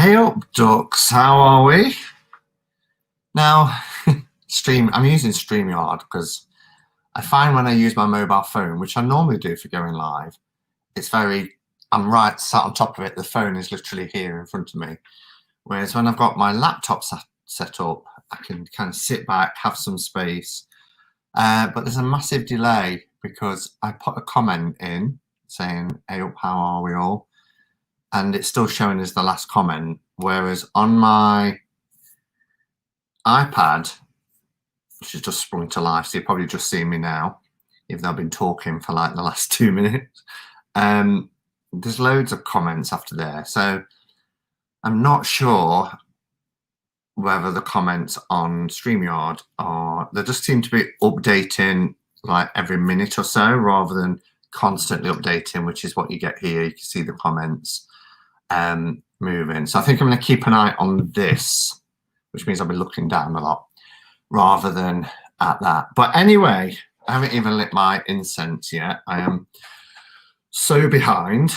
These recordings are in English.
Hey up, ducks, how are we? Now, I'm using StreamYard because I find when I use my mobile phone, which I normally do for going live, I'm right sat on top of it, the phone is literally here in front of me. Whereas when I've got my laptop set up, I can kind of sit back, have some space. But there's a massive delay because I put a comment in saying, hey up, how are we all? And it's still showing as the last comment, whereas on my iPad, which has just sprung to life, so you're probably just seeing me now, even though I've been talking for like the last 2 minutes. There's loads of comments after there, so I'm not sure whether the comments on StreamYard they just seem to be updating like every minute or so rather than constantly updating, which is what you get here. You can see the comments moving. So I think I'm going to keep an eye on this, which means I'll be looking down a lot rather than at that. But anyway, I haven't even lit my incense yet. I am so behind.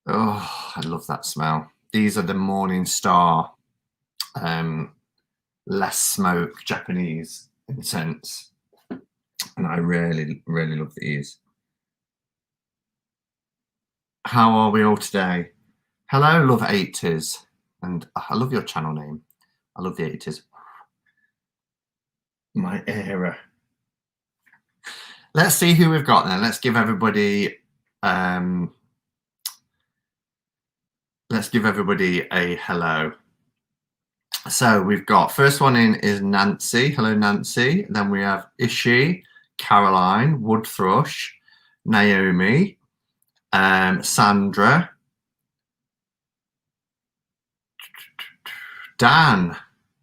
Oh, I love that smell. These are the Morning Star less smoke Japanese incense, and I really love these. How are we all today? Hello, love 80s, and I love your channel name. I love the 80s. My era. Let's see who we've got then. Let's give everybody a hello. So we've got, first one in is Nancy. Hello, Nancy. Then we have Ishi, Caroline, Wood Thrush, Naomi, Sandra, Dan.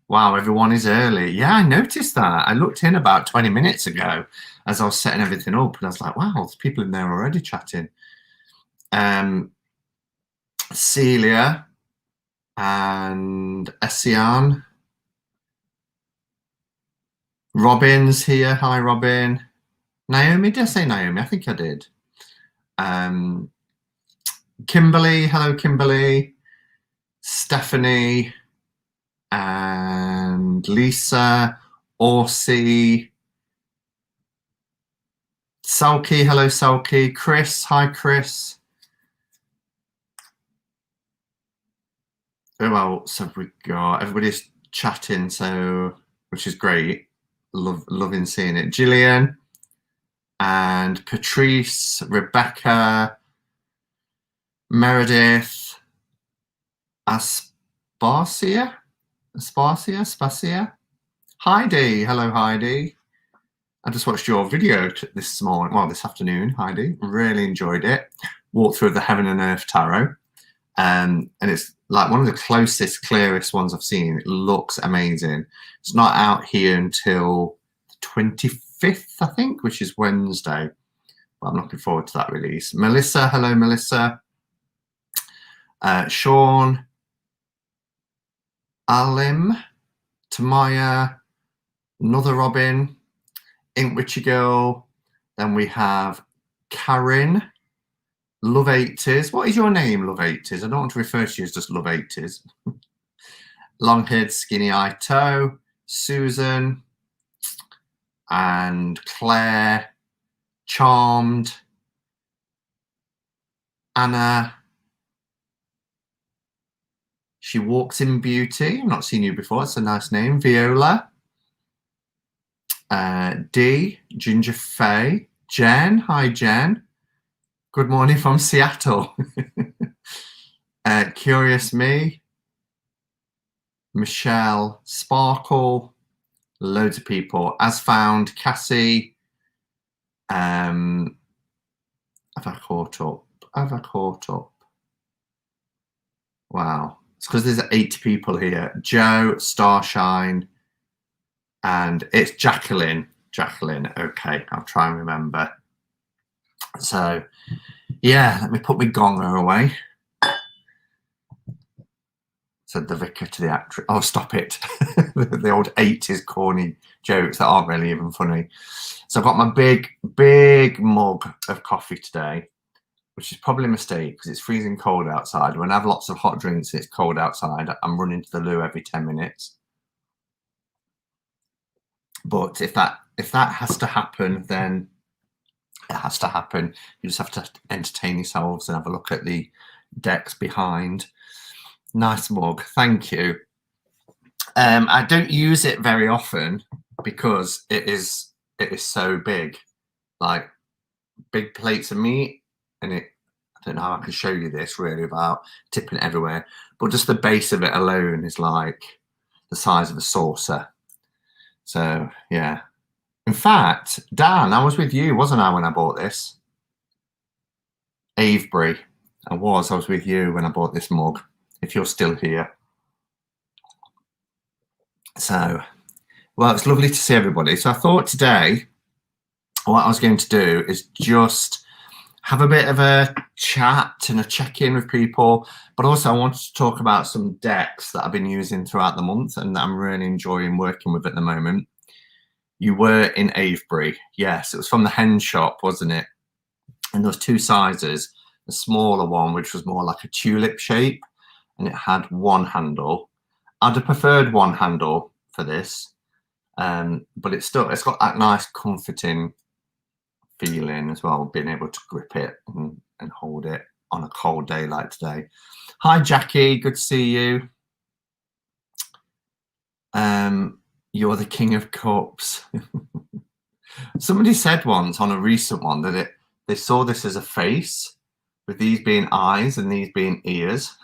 Wow, everyone is early. Yeah, I noticed that. I looked in about 20 minutes ago as I was setting everything up, and I was like, wow, there's people in there already chatting. Celia and Essian. Robin's here. Hi, Robin. Naomi, did I say Naomi? I think I did. Kimberly. Hello, Kimberly. Stephanie and Lisa. Orsi. Salky. Hello, Salky. Chris. Hi, Chris. Who else have we got? Everybody's chatting, so which is great. Loving seeing it. Gillian and Patrice, Rebecca, Meredith, Aspasia. Heidi. Hello, Heidi. I just watched your video this morning, well, this afternoon, Heidi. Really enjoyed it. Walked through the Heaven and Earth Tarot. And it's like one of the closest, clearest ones I've seen. It looks amazing. It's not out here until the 25th, I think, which is Wednesday. But I'm looking forward to that release. Melissa, hello, Melissa. Sean, Alim, Tamaya, another Robin, Ink Witchy Girl. Then we have Karen. Love 80s. What is your name, Love 80s? I don't want to refer to you as just Love 80s. Long-haired, skinny-eyed toe. Susan. And Claire. Charmed. Anna. She Walks in Beauty. I've not seen you before. It's a nice name. Viola. D. Ginger Faye. Jen. Hi, Jen. Good morning from Seattle. Curious Me. Michelle. Sparkle. Loads of people. As Found. Cassie. Have I caught up? Wow. It's because there's 8 people here. Joe, Starshine, and it's Jacqueline. Okay, I'll try and remember. So, yeah, let me put my gonger away. Said the vicar to the actress. Oh, stop it. The old 80s corny jokes that aren't really even funny. So I've got my big mug of coffee today, which is probably a mistake because it's freezing cold outside. When I have lots of hot drinks and it's cold outside, I'm running to the loo every 10 minutes. But if that has to happen, then it has to happen. You just have to entertain yourselves and have a look at the decks behind. Nice mug, thank you. I don't use it very often because it is so big, like big plates of meat, and I don't know how I can show you this really without tipping it everywhere, but just the base of it alone is like the size of a saucer. So yeah. In fact, Dan, I was with you, wasn't I, when I bought this? Avebury. I was with you when I bought this mug, if you're still here. So, well, it's lovely to see everybody. So I thought today what I was going to do is just have a bit of a chat and a check-in with people, but also I wanted to talk about some decks that I've been using throughout the month and that I'm really enjoying working with at the moment. You were in Avebury. Yes, it was from the hen shop, wasn't it? And there was two sizes. The smaller one, which was more like a tulip shape, and it had one handle. I'd have preferred one handle for this, but it's got that nice comforting feeling as well, being able to grip it and hold it on a cold day like today. Hi, Jackie. Good to see you. You're the King of Cups. Somebody said once on a recent one that they saw this as a face, with these being eyes and these being ears.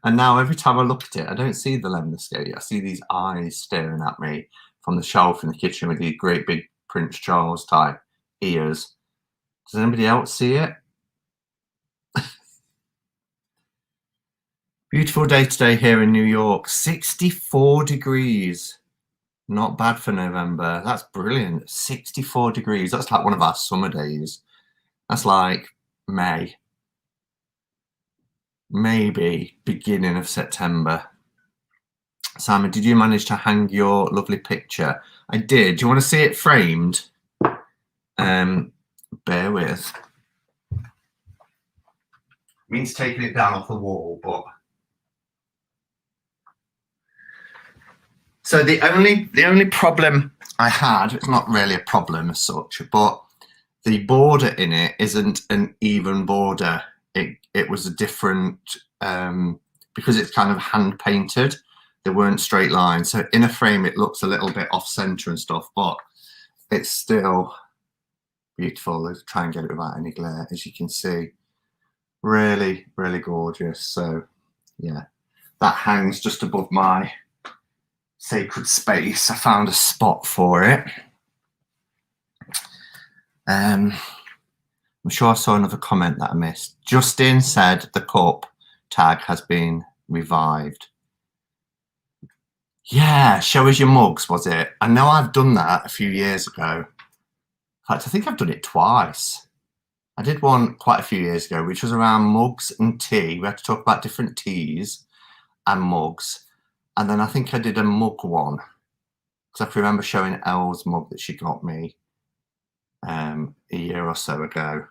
And now every time I look at it, I don't see the lemniscate. I see these eyes staring at me from the shelf in the kitchen with these great big Prince Charles type ears. Does anybody else see it? Beautiful day today here in New York. 64 degrees. Not bad for November. That's brilliant. 64 degrees. That's like one of our summer days. That's like May. Maybe beginning of September. Simon, did you manage to hang your lovely picture? I did. Do you want to see it framed? Bear with. Means taking it down off the wall, but so the only problem I had, it's not really a problem as such, but the border in it isn't an even border. It was a different because it's kind of hand painted. There weren't straight lines, so in a frame it looks a little bit off center and stuff, but it's still beautiful. Let's try and get it without any glare, as you can see. Really, really gorgeous. So yeah, that hangs just above my sacred space. I found a spot for it. I'm sure I saw another comment that I missed. Justin said the cup tag has been revived. Yeah, show us your mugs, was it? I know I've done that a few years ago. In fact, I think I've done it twice. I did one quite a few years ago, which was around mugs and tea. We had to talk about different teas and mugs. And then I think I did a mug one, because I can remember showing Elle's mug that she got me a year or so ago.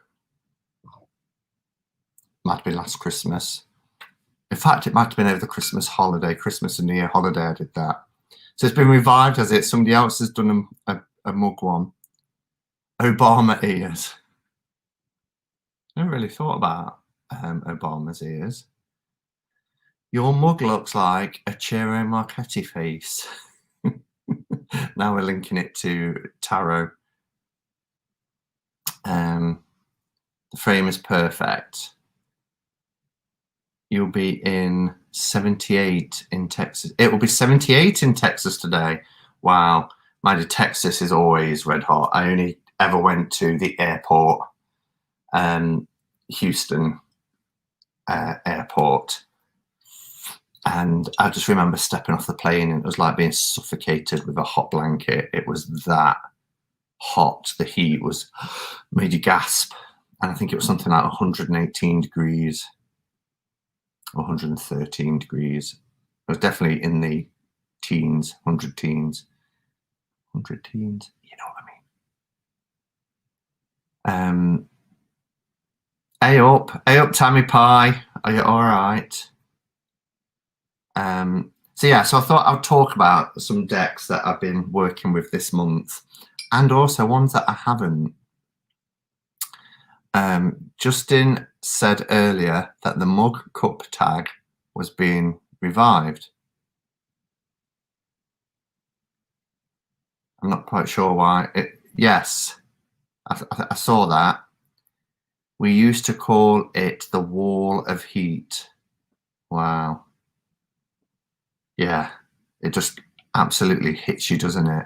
Might have been last Christmas. In fact, it might have been over the Christmas holiday, Christmas and New Year holiday I did that. So it's been revived, has it? Somebody else has done a mug one. Obama ears. I never really thought about Obama's ears. Your mug looks like a Ciro Marchetti face. Now we're linking it to tarot. The frame is perfect. You'll be in 78 in Texas. It will be 78 in Texas today. Wow. Mind you, Texas is always red hot. I only ever went to the airport, Houston airport. And I just remember stepping off the plane and it was like being suffocated with a hot blanket. It was that hot. The heat made you gasp. And I think it was something like 118 degrees. 113 degrees. It was definitely in the teens, 100 teens. 100 teens, you know what I mean. Hey up, Tammy Pie. Are you all right? So yeah, so I thought I'd talk about some decks that I've been working with this month, and also ones that I haven't. Justin said earlier that the mug cup tag was being revived. I'm not quite sure why. Yes, I saw that. We used to call it the Wall of Heat. Wow. Yeah, it just absolutely hits you, doesn't it?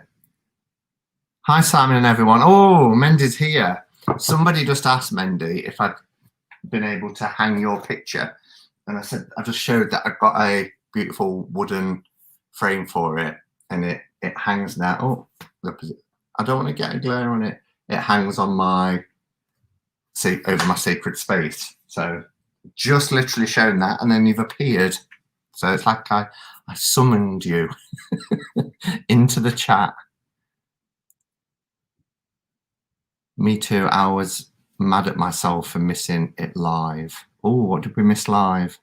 Hi, Simon and everyone. Oh, Mendy's here. Somebody just asked Mendy if I'd been able to hang your picture. And I said, I just showed that I've got a beautiful wooden frame for it. And it hangs now. Oh, I don't want to get a glare on it. It hangs on my, see, over my sacred space. So just literally shown that. And then you've appeared. So it's like I summoned you into the chat. Me too. I was mad at myself for missing it live. Oh, what did we miss live?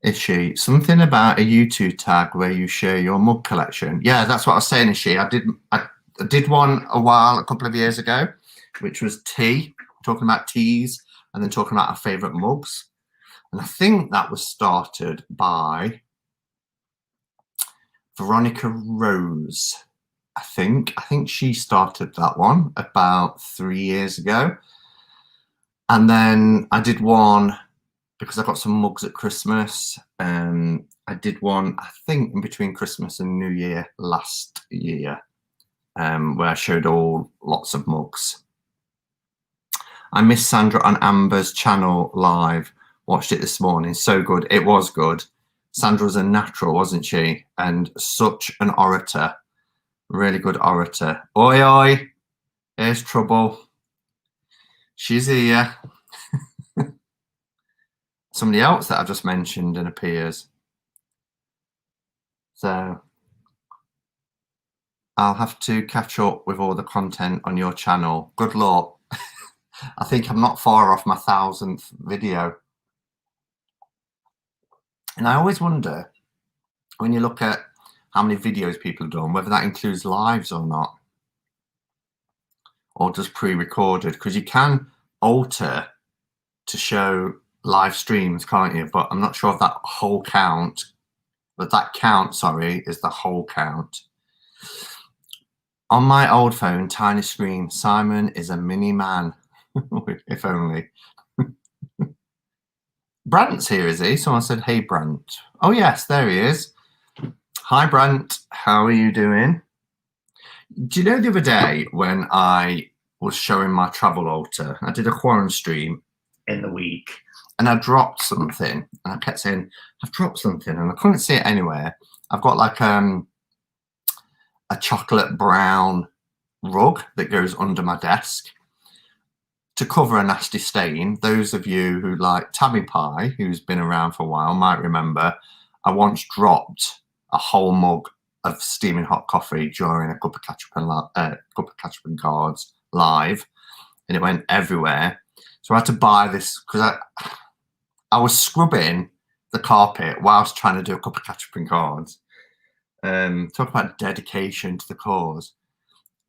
Is she something about a YouTube tag where you share your mug collection? Yeah, that's what I was saying. Is she? I did one a couple of years ago, which was tea, talking about teas, and then talking about our favourite mugs. And I think that was started by Veronica Rose. I think she started that one about 3 years ago. And then I did one because I got some mugs at Christmas. I did one, I think, in between Christmas and New Year last year, where I showed lots of mugs. I missed Sandra on Amber's channel live. Watched it this morning. So good. It was good. Sandra was a natural, wasn't she? And such an orator. Really good orator. Oi, oi. Here's trouble. She's here. Somebody else that I just mentioned and appears. So I'll have to catch up with all the content on your channel. Good luck. I think I'm not far off my 1000th video. And I always wonder, when you look at how many videos people have done, whether that includes lives or not, or just pre-recorded, because you can alter to show live streams, can't you? But I'm not sure if that whole count, but that count, sorry, is the whole count. On my old phone, tiny screen, Simon is a mini man. If only. Brant's here, is he? Someone said, hey, Brant. Oh, yes, there he is. Hi, Brant. How are you doing? Do you know the other day when I was showing my travel altar, I did a quarantine stream in the week, and I dropped something, and I kept saying, I've dropped something, and I couldn't see it anywhere. I've got like a chocolate brown rug that goes under my desk to cover a nasty stain. Those of you who like Tabby Pie, who's been around for a while, might remember I once dropped a whole mug of steaming hot coffee during a Cuppa Catch-Up and Cards live, and it went everywhere. So I had to buy this because I was scrubbing the carpet whilst trying to do a Cuppa Catch-Up and Cards. Talk about dedication to the cause.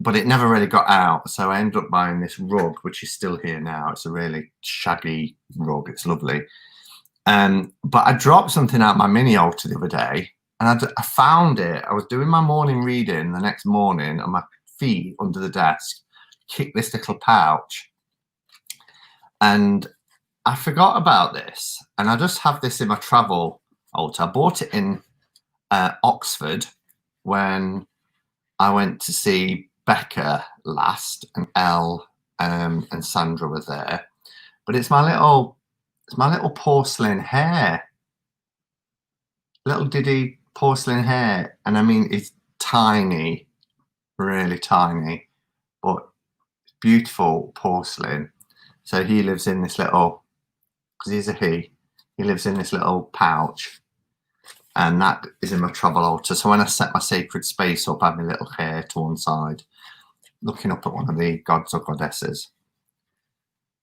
But it never really got out, so I ended up buying this rug, which is still here now. It's a really shaggy rug. It's lovely. But I dropped something out my mini altar the other day, and I found it. I was doing my morning reading the next morning on my feet under the desk, kicked this little pouch, and I forgot about this. And I just have this in my travel altar. I bought it in Oxford when I went to see Becca last, and Elle and Sandra were there. But it's my little porcelain hair, little diddy porcelain hair, and I mean it's tiny, really tiny, but beautiful porcelain. So he lives in this little, because he's a he lives in this little pouch, and that is in my travel altar. So when I set my sacred space up, I have my little hair to one side, looking up at one of the gods or goddesses.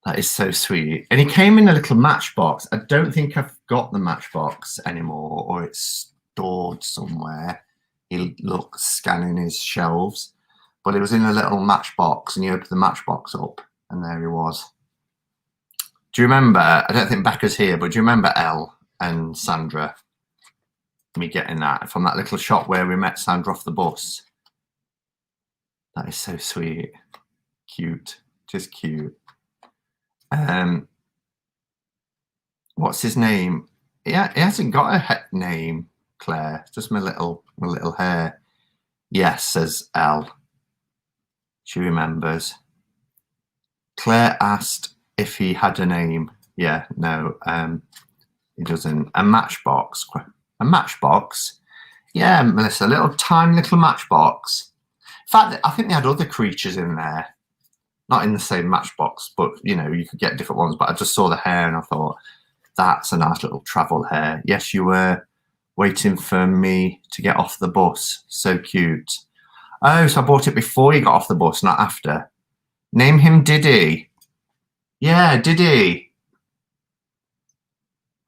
That is so sweet. And he came in a little matchbox. I don't think I've got the matchbox anymore, or it's stored somewhere. He looked scanning his shelves, but it was in a little matchbox, and he opened the matchbox up, and there he was. Do you remember? I don't think Becca's here, but do you remember Elle and Sandra? Me getting that from that little shop where we met Sandra off the bus. That is so sweet. Cute. Just cute. What's his name? He hasn't got a name, Claire. It's just my little hair. Yes, says Elle. She remembers. Claire asked if he had a name. Yeah, no, he doesn't. A matchbox. A matchbox? Yeah, Melissa, a little tiny little matchbox. In fact, I think they had other creatures in there. Not in the same matchbox, but, you know, you could get different ones. But I just saw the hair and I thought, that's a nice little travel hair. Yes, you were waiting for me to get off the bus. So cute. Oh, so I bought it before you got off the bus, not after. Name him Diddy. Yeah, Diddy.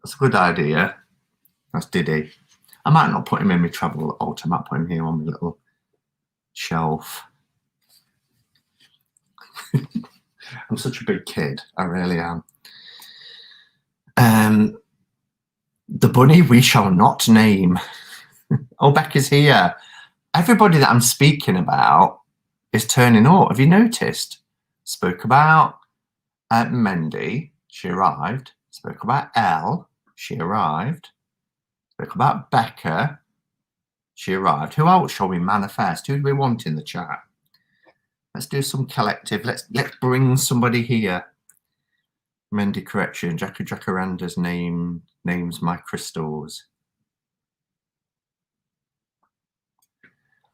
That's a good idea. That's Diddy. I might not put him in my travel alt. I might put him here on my little shelf. I'm such a big kid. I really am. The bunny we shall not name. Oh, Becca's here. Everybody that I'm speaking about is turning up. Have you noticed? Spoke about Mendy. She arrived. Spoke about Elle. She arrived. Spoke about Becca. She arrived. Who else shall we manifest? Who do we want in the chat? Let's do some collective. Let's bring somebody here. Mendy correction. Jacaranda's names my crystals.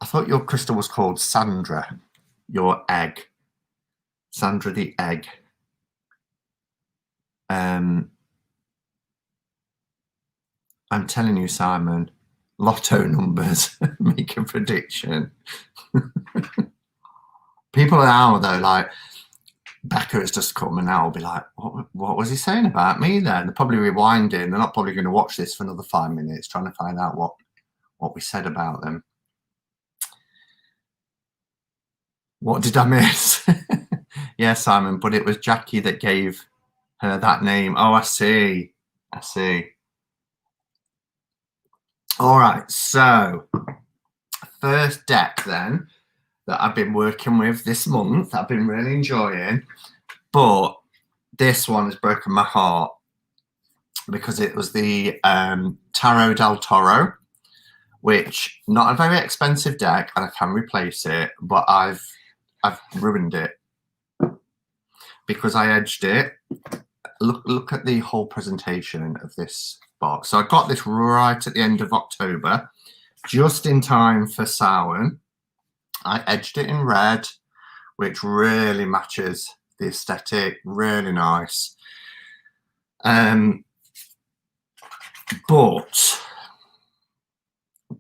I thought your crystal was called Sandra. Your egg. Sandra the egg. I'm telling you, Simon, lotto numbers. Make a prediction. People now, though, like, Becca has just come and now will be like, what was he saying about me then? They're probably rewinding. They're not probably going to watch this for another 5 minutes trying to find out what we said about them. What did I miss? Yeah, Simon, but it was Jackie that gave her that name. Oh, I see. I see. All right, so first deck then that I've been working with this month, I've been really enjoying, but this one has broken my heart because it was the Tarot del Toro, which not a very expensive deck, and I can replace it, but I've ruined it because I edged it. Look at the whole presentation of this box. So I got this right at the end of October, just in time for Samhain. I edged it in red, which really matches the aesthetic, really nice. But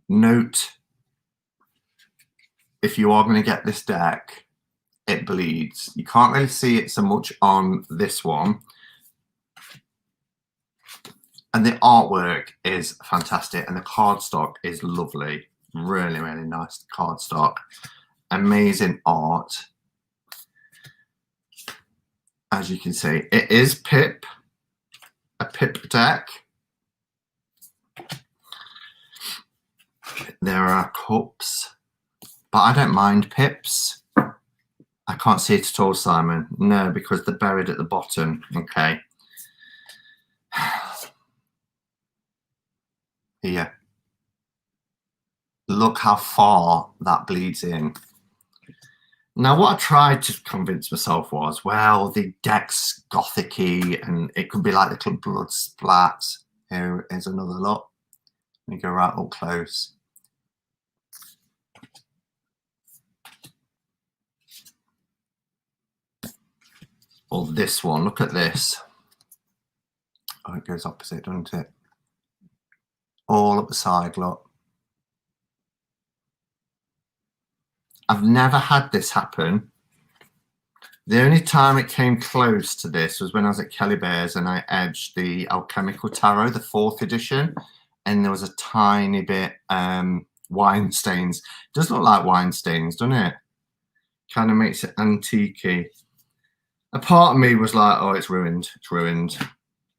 note, if you are going to get this deck, it bleeds. You can't really see it so much on this one. And the artwork is fantastic, and the cardstock is lovely. Really, really nice cardstock. Amazing art. As you can see, it is Pip, a Pip deck. There are cups, but I don't mind Pips. I can't see it at all, Simon. No, because they're buried at the bottom. Okay. Here. Look how far that bleeds in. Now, what I tried to convince myself was, well, the deck's gothic-y and it could be like little blood splats. Here is another look. Let me go right up close. Or this one, look at this. Oh, it goes opposite, doesn't it? All up the side, look. I've never had this happen The only time it came close to this was when I was at Kelly Bears and I edged the Alchemical Tarot, the 4th edition, and there was a tiny bit wine stains. It does look like wine stains, doesn't it? Kind of makes it antique-y. A part of me was like, oh, it's ruined. It's ruined.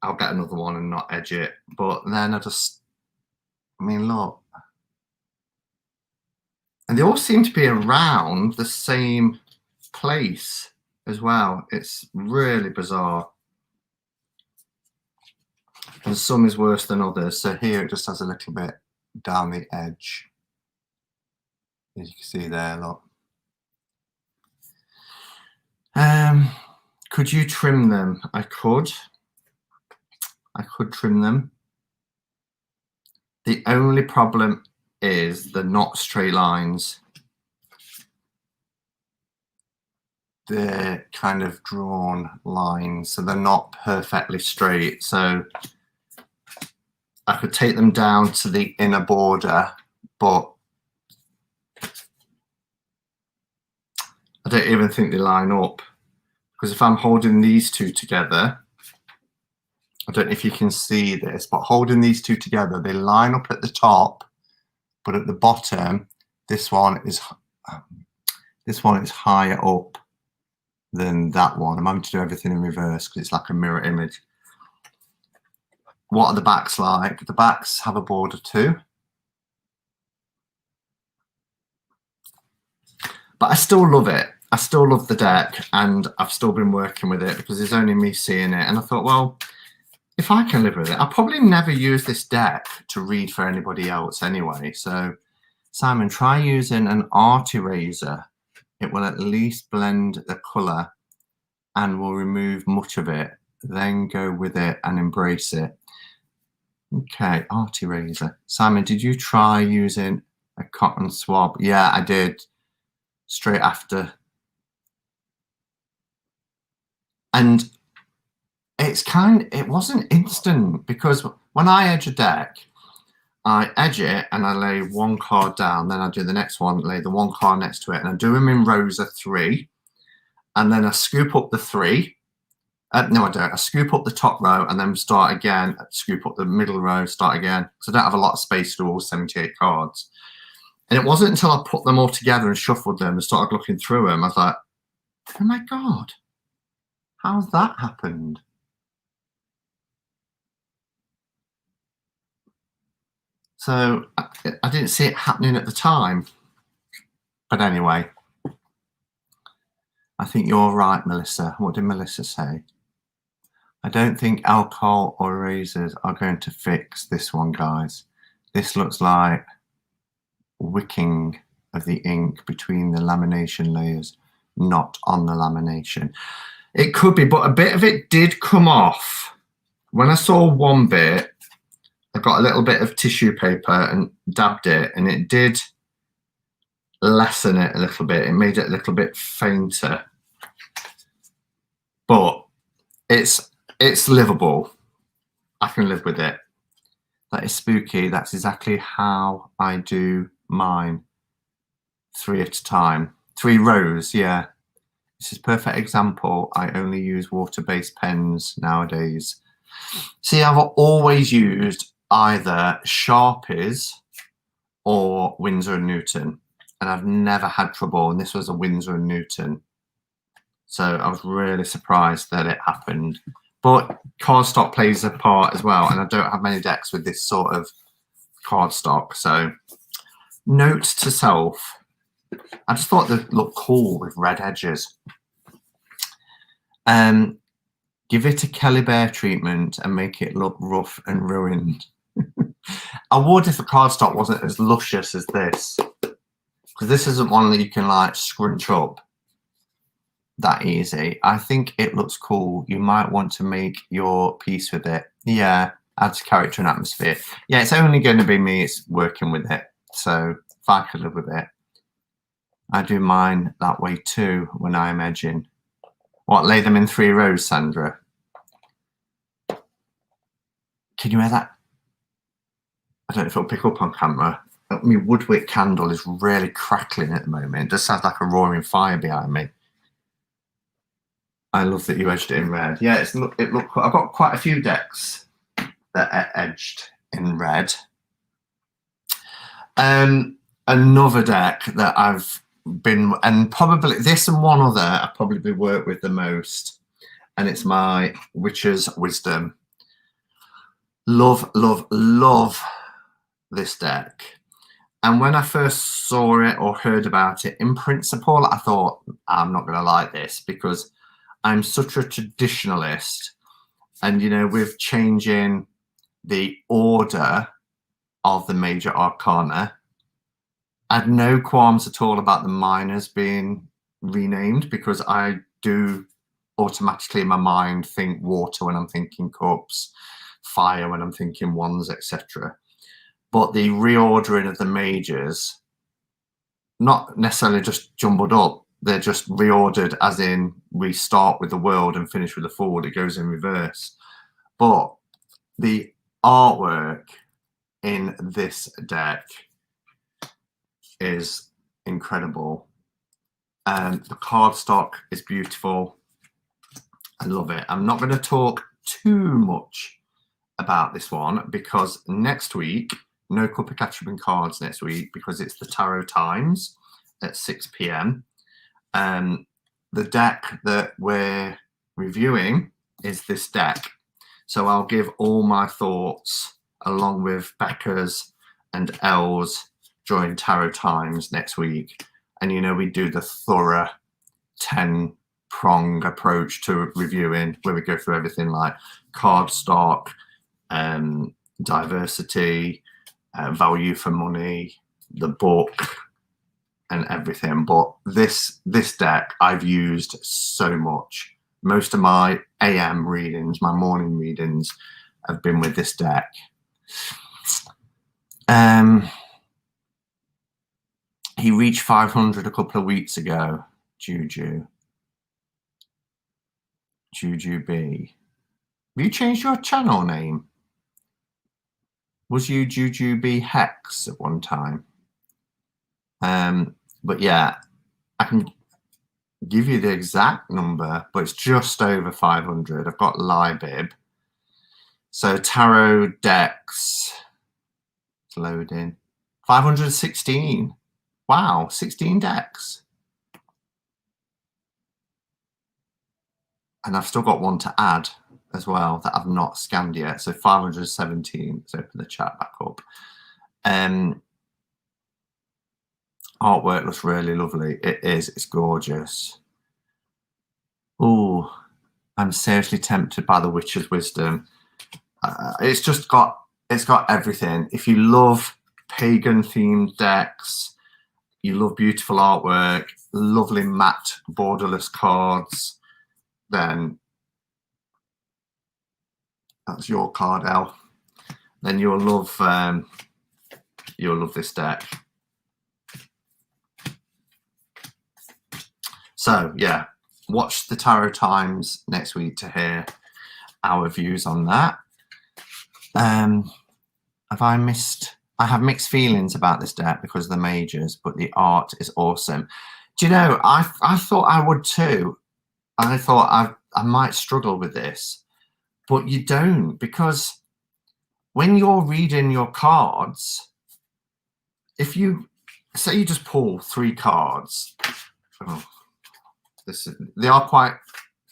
I'll get another one and not edge it. But then I mean, look. And they all seem to be around the same place as well. It's really bizarre. And some is worse than others. So here it just has a little bit down the edge. As you can see there, look. Could you trim them? I could trim them. The only problem is they're not straight lines. They're kind of drawn lines, so they're not perfectly straight. So I could take them down to the inner border, but I don't even think they line up. Because if I'm holding these two together, I don't know if you can see this, but holding these two together, they line up at the top, but at the bottom, this one is higher up than that one. I'm having to do everything in reverse because it's like a mirror image. What are the backs like? The backs have a border too. But I still love it. I still love the deck, and I've still been working with it because it's only me seeing it. And I thought, well, if I can live with it, I'll probably never use this deck to read for anybody else anyway. So, Simon, try using an art eraser. It will at least blend the colour and will remove much of it. Then go with it and embrace it. Okay, art eraser. Simon, did you try using a cotton swab? Yeah, I did. Straight after. And it wasn't instant, because when I edge a deck, I edge it and I lay one card down, then I do the next one, lay the one card next to it, and I do them in rows of 3, and then I scoop up the 3. No, I don't. I scoop up the top row and then start again, scoop up the middle row, start again, because I don't have a lot of space to do all 78 cards. And it wasn't until I put them all together and shuffled them and started looking through them, I was like, oh my God, how's that happened? So I didn't see it happening at the time. But anyway, I think you're right, Melissa. What did Melissa say? I don't think alcohol or erasers are going to fix this one, guys. This looks like wicking of the ink between the lamination layers, not on the lamination. It could be, but a bit of it did come off. When I saw one bit, I got a little bit of tissue paper and dabbed it, and it did lessen it a little bit. It made it a little bit fainter, but it's livable. I can live with it. That is spooky. That's exactly how I do mine. 3 at a time. 3 rows, yeah. This is a perfect example. I only use water-based pens nowadays. See, I've always used either Sharpies or Winsor & Newton, and I've never had trouble, and this was a Winsor & Newton. So I was really surprised that it happened. But cardstock plays a part as well, and I don't have many decks with this sort of cardstock. So note to self, I just thought they looked cool with red edges. Give it a Kelly Bear treatment and make it look rough and ruined. I would if the cardstock wasn't as luscious as this, because this isn't one that you can like scrunch up that easy. I think it looks cool. You might want to make your piece with it. Yeah, adds character and atmosphere. Yeah, it's only going to be me. It's working with it. So if I could live with it, I do mine that way too when I'm edging. What, lay them in 3 rows, Sandra? Can you hear that? I don't know if it'll pick up on camera. My woodwick candle is really crackling at the moment. It just sounds like a roaring fire behind me. I love that you edged it in red. Yeah, it look. I've got quite a few decks that are edged in red. Another deck that I've been, and probably this and one other I've probably worked with the most, and it's my Witcher's Wisdom. Love, love, love this deck. And when I first saw it or heard about it, in principle, I thought, I'm not going to like this because I'm such a traditionalist. And, you know, with changing the order of the major arcana, I had no qualms at all about the minors being renamed, because I do automatically in my mind think water when I'm thinking cups, fire when I'm thinking wands, etc. But the reordering of the majors, not necessarily just jumbled up, they're just reordered as in we start with the world and finish with the forward, it goes in reverse. But the artwork in this deck is incredible, and the cardstock is beautiful. I love it. I'm not going to talk too much about this one because next week, no Cuppa catch-up cards next week because it's the Tarot Times at 6 p.m. The deck that we're reviewing is this deck. So I'll give all my thoughts along with Becca's and Elle's during Tarot Times next week. And, you know, we do the thorough 10-prong approach to reviewing where we go through everything like cardstock, diversity, value for money, the book, and everything. But this deck I've used so much. Most of my AM readings, my morning readings, have been with this deck. He reached 500 a couple of weeks ago, Juju B. Have you changed your channel name? Was you Juju B Hex at one time? But yeah, I can give you the exact number, but it's just over 500. I've got Libib. So tarot decks, it's loading. 516. Wow, 16 decks. And I've still got one to add as well that I've not scanned yet. So 517. Let's open the chat back up. Artwork looks really lovely. It is. It's gorgeous. Oh, I'm seriously tempted by the Witcher's Wisdom. It's got everything. If you love pagan themed decks, you love beautiful artwork, lovely matte borderless cards, then that's your card, Elle. Then you'll love this deck. So yeah, watch the Tarot Times next week to hear our views on that. Have I missed? I have mixed feelings about this deck because of the majors, but the art is awesome. Do you know, I thought I would too. I thought I might struggle with this, but you don't, because when you're reading your cards, if you say you just pull 3 cards, they are quite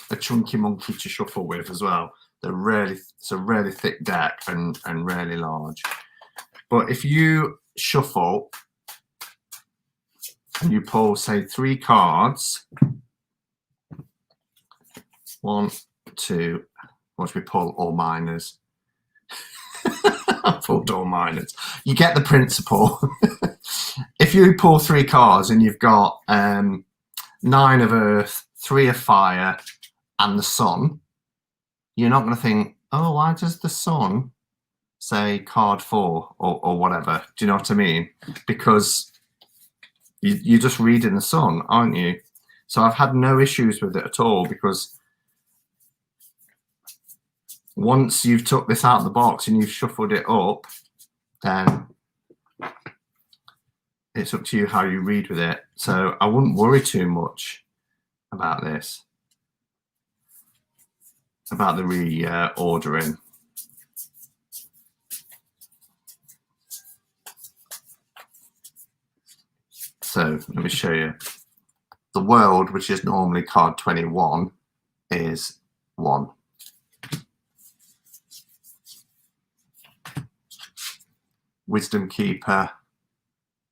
a chunky monkey to shuffle with as well. It's a really thick deck and really large. But if you shuffle and you pull, say, 3 cards, 1, 2, once we pull all minors, I pulled all minors. You get the principle. If you pull 3 cards and you've got 9 of earth, 3 of fire, and the sun, you're not going to think, oh, why does the sun say card 4 or whatever? Do you know what I mean? Because you're just reading the sun, aren't you? So I've had no issues with it at all, because once you've took this out of the box and you've shuffled it up, then it's up to you how you read with it. So I wouldn't worry too much about this. about the reordering. So let me show you. The world, which is normally card 21, is 1. Wisdom Keeper,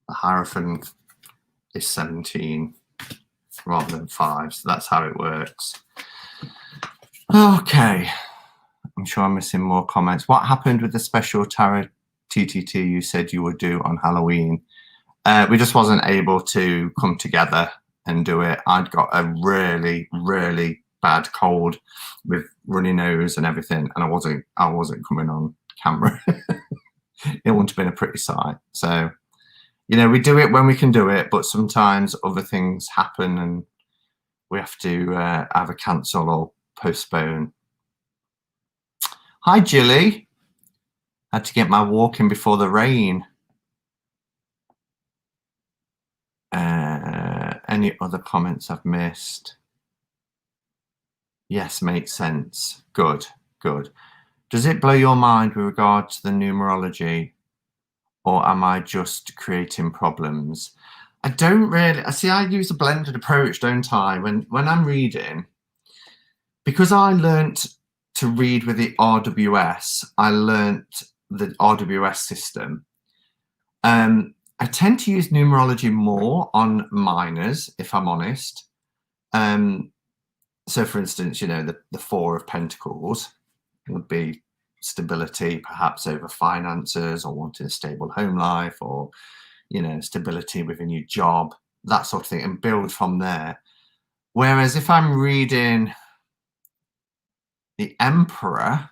the Hierophant, is 17 rather than 5. So that's how it works. Okay. I'm sure I'm missing more comments. What happened with the special tarot TTT you said you would do on Halloween? We just wasn't able to come together and do it. I'd got a really, really bad cold with runny nose and everything, and I wasn't coming on camera. It wouldn't have been a pretty sight. So, you know, we do it when we can do it, but sometimes other things happen and we have to either cancel or postpone. Hi, Jilly. Had to get my walk in before the rain. Any other comments I've missed? Yes, makes sense. Good, good. Does it blow your mind with regard to the numerology, or am I just creating problems? I don't really. I see. I use a blended approach, don't I? When I'm reading, because I learnt to read with the RWS. I learnt the RWS system. I tend to use numerology more on minors, if I'm honest. So, for instance, you know, the 4 of Pentacles would be stability, perhaps over finances, or wanting a stable home life, or, you know, stability within your job, that sort of thing, and build from there. Whereas if I'm reading the Emperor,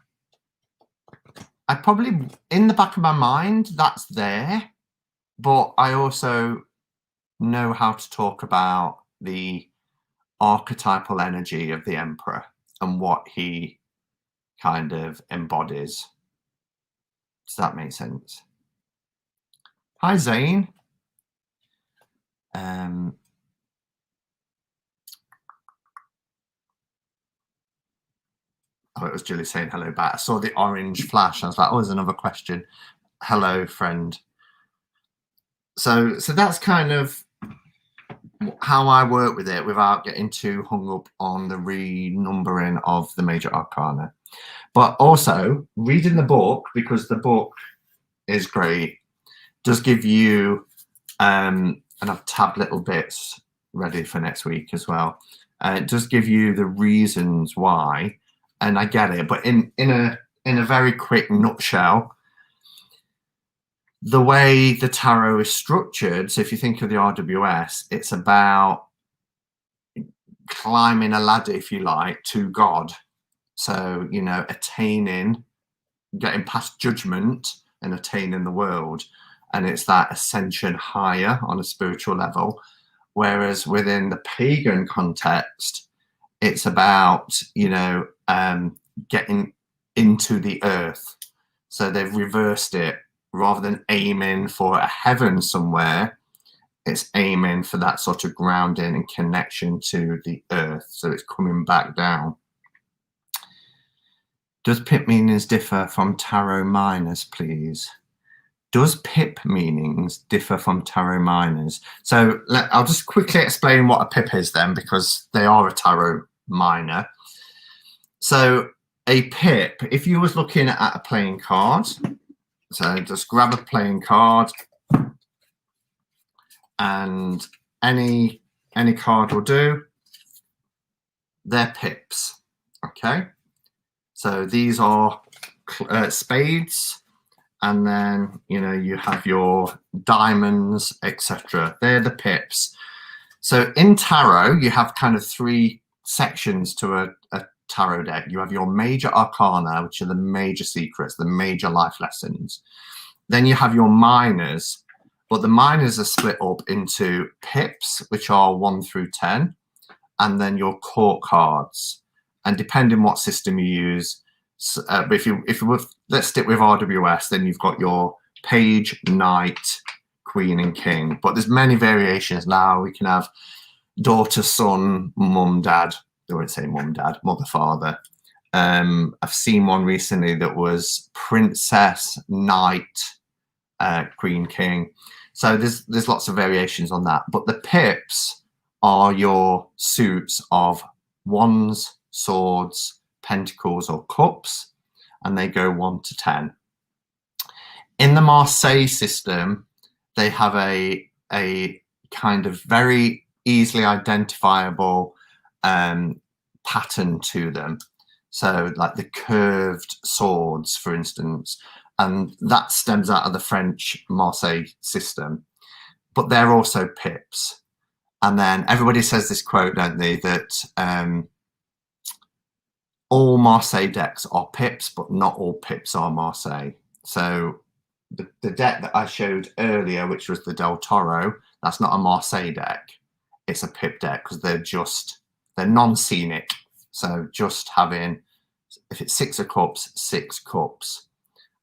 I probably, in the back of my mind, that's there. But I also know how to talk about the archetypal energy of the Emperor and what he kind of embodies. Does that make sense? Hi, Zane. Oh, it was Julie saying hello back. I saw the orange flash. I was like, oh, there's another question. Hello, friend. So that's kind of how I work with it without getting too hung up on the renumbering of the major arcana. But also reading the book, because the book is great, does give you, and I've tabbed little bits ready for next week as well. It does give you the reasons why, and I get it, but in a very quick nutshell, the way the tarot is structured, so if you think of the RWS, it's about climbing a ladder, if you like, to God. So, you know, attaining, getting past judgment and attaining the world. And it's that ascension higher on a spiritual level. Whereas within the pagan context, it's about, you know, getting into the earth. So they've reversed it. Rather than aiming for a heaven somewhere, it's aiming for that sort of grounding and connection to the earth. So it's coming back down. Does pip meanings differ from tarot minors, please? Does pip meanings differ from tarot minors? So I'll just quickly explain what a pip is then, because they are a tarot minor. So a pip, if you was looking at a playing card, so just grab a playing card, and any card will do. They're pips, okay? So these are spades, and then, you know, you have your diamonds, etc. They're the pips. So in tarot, you have kind of 3 sections to a tarot deck. You have your major arcana, which are the major secrets, the major life lessons. Then you have your minors, but the minors are split up into pips, which are 1 through 10, and then your court cards. And depending what system you use, if you let's stick with RWS, then you've got your page, knight, queen, and king. But there's many variations now. We can have daughter, son, mum, dad. They won't say mum, dad, mother, father. I've seen one recently that was Princess, Knight, Queen, King. So there's lots of variations on that. But the pips are your suits of wands, swords, pentacles, or cups, and they go 1 to 10. In the Marseille system, they have a kind of very easily identifiable pattern to them. So like the curved swords, for instance, and that stems out of the French Marseille system. But they're also pips. And then everybody says this quote, don't they, that all Marseille decks are pips, but not all pips are Marseille. So the deck that I showed earlier, which was the Del Toro, that's not a Marseille deck. It's a pip deck because they're non-scenic. So just having, if it's 6 of cups, 6 cups.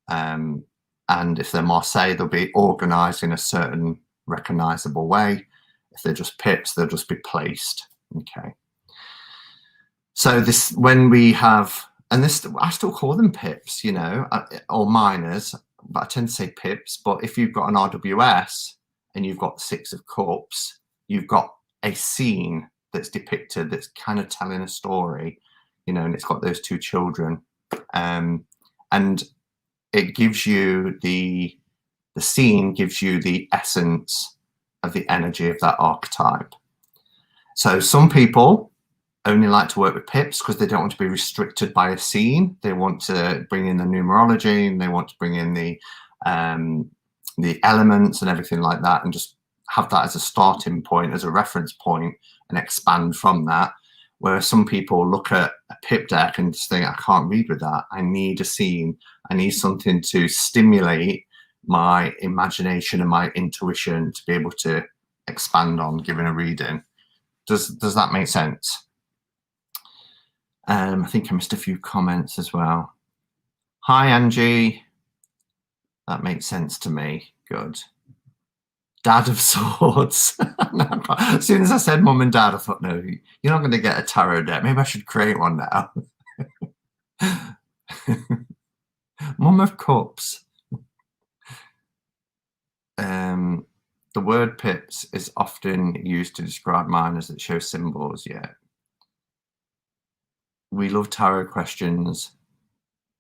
And if they're Marseille, they'll be organised in a certain recognisable way. If they're just pips, they'll just be placed. Okay. So this, when we have, and this, I still call them pips, you know, or minors, but I tend to say pips. But if you've got an RWS and you've got 6 of cups, you've got a scene that's depicted that's kind of telling a story, you know, and it's got those 2 children. And it gives you the scene gives you the essence of the energy of that archetype. So some people only like to work with pips because they don't want to be restricted by a scene. They want to bring in the numerology and they want to bring in the elements and everything like that, and just have that as a starting point, as a reference point, and expand from that. Whereas some people look at a pip deck and just think, I can't read with that. I need a scene. I need something to stimulate my imagination and my intuition to be able to expand on giving a reading. Does that make sense? I think I missed a few comments as well. Hi, Angie. That makes sense to me. Good. Dad of Swords. As soon as I said mum and dad, I thought, no, you're not going to get a tarot deck. Maybe I should create one now. Mum of Cups. The word pips is often used to describe minors that show symbols. Yeah. We love tarot questions.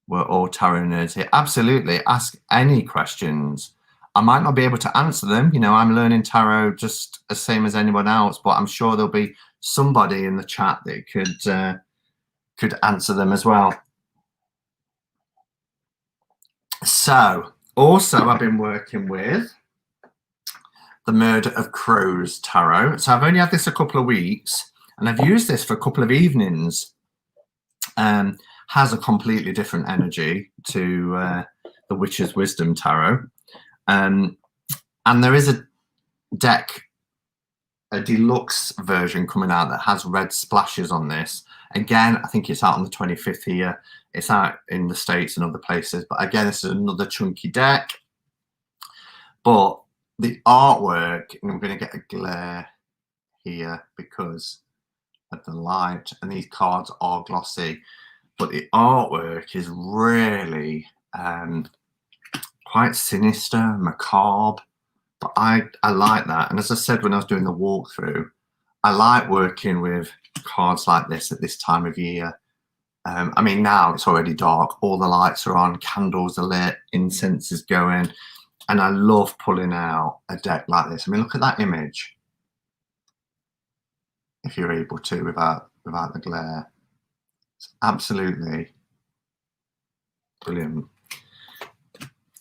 We're all tarot nerds here. Absolutely. Ask any questions. I might not be able to answer them. You know, I'm learning tarot just the same as anyone else, but I'm sure there'll be somebody in the chat that could answer them as well. So, also I've been working with the Murder of Crows tarot. So I've only had this a couple of weeks, and I've used this for a couple of evenings. Has a completely different energy to the Witch's Wisdom tarot. And there is a deck, a deluxe version coming out that has red splashes on this. Again, I think it's out on the 25th here. It's out in the States and other places. But again, this is another chunky deck. But the artwork, and I'm going to get a glare here because of the light, and these cards are glossy. But the artwork is really quite sinister, macabre. But I like that. And as I said when I was doing the walkthrough, I like working with cards like this at this time of year. I mean, now it's already dark. All the lights are on, candles are lit, incense is going. And I love pulling out a deck like this. I mean, look at that image. If you're able to, without the glare. It's absolutely brilliant.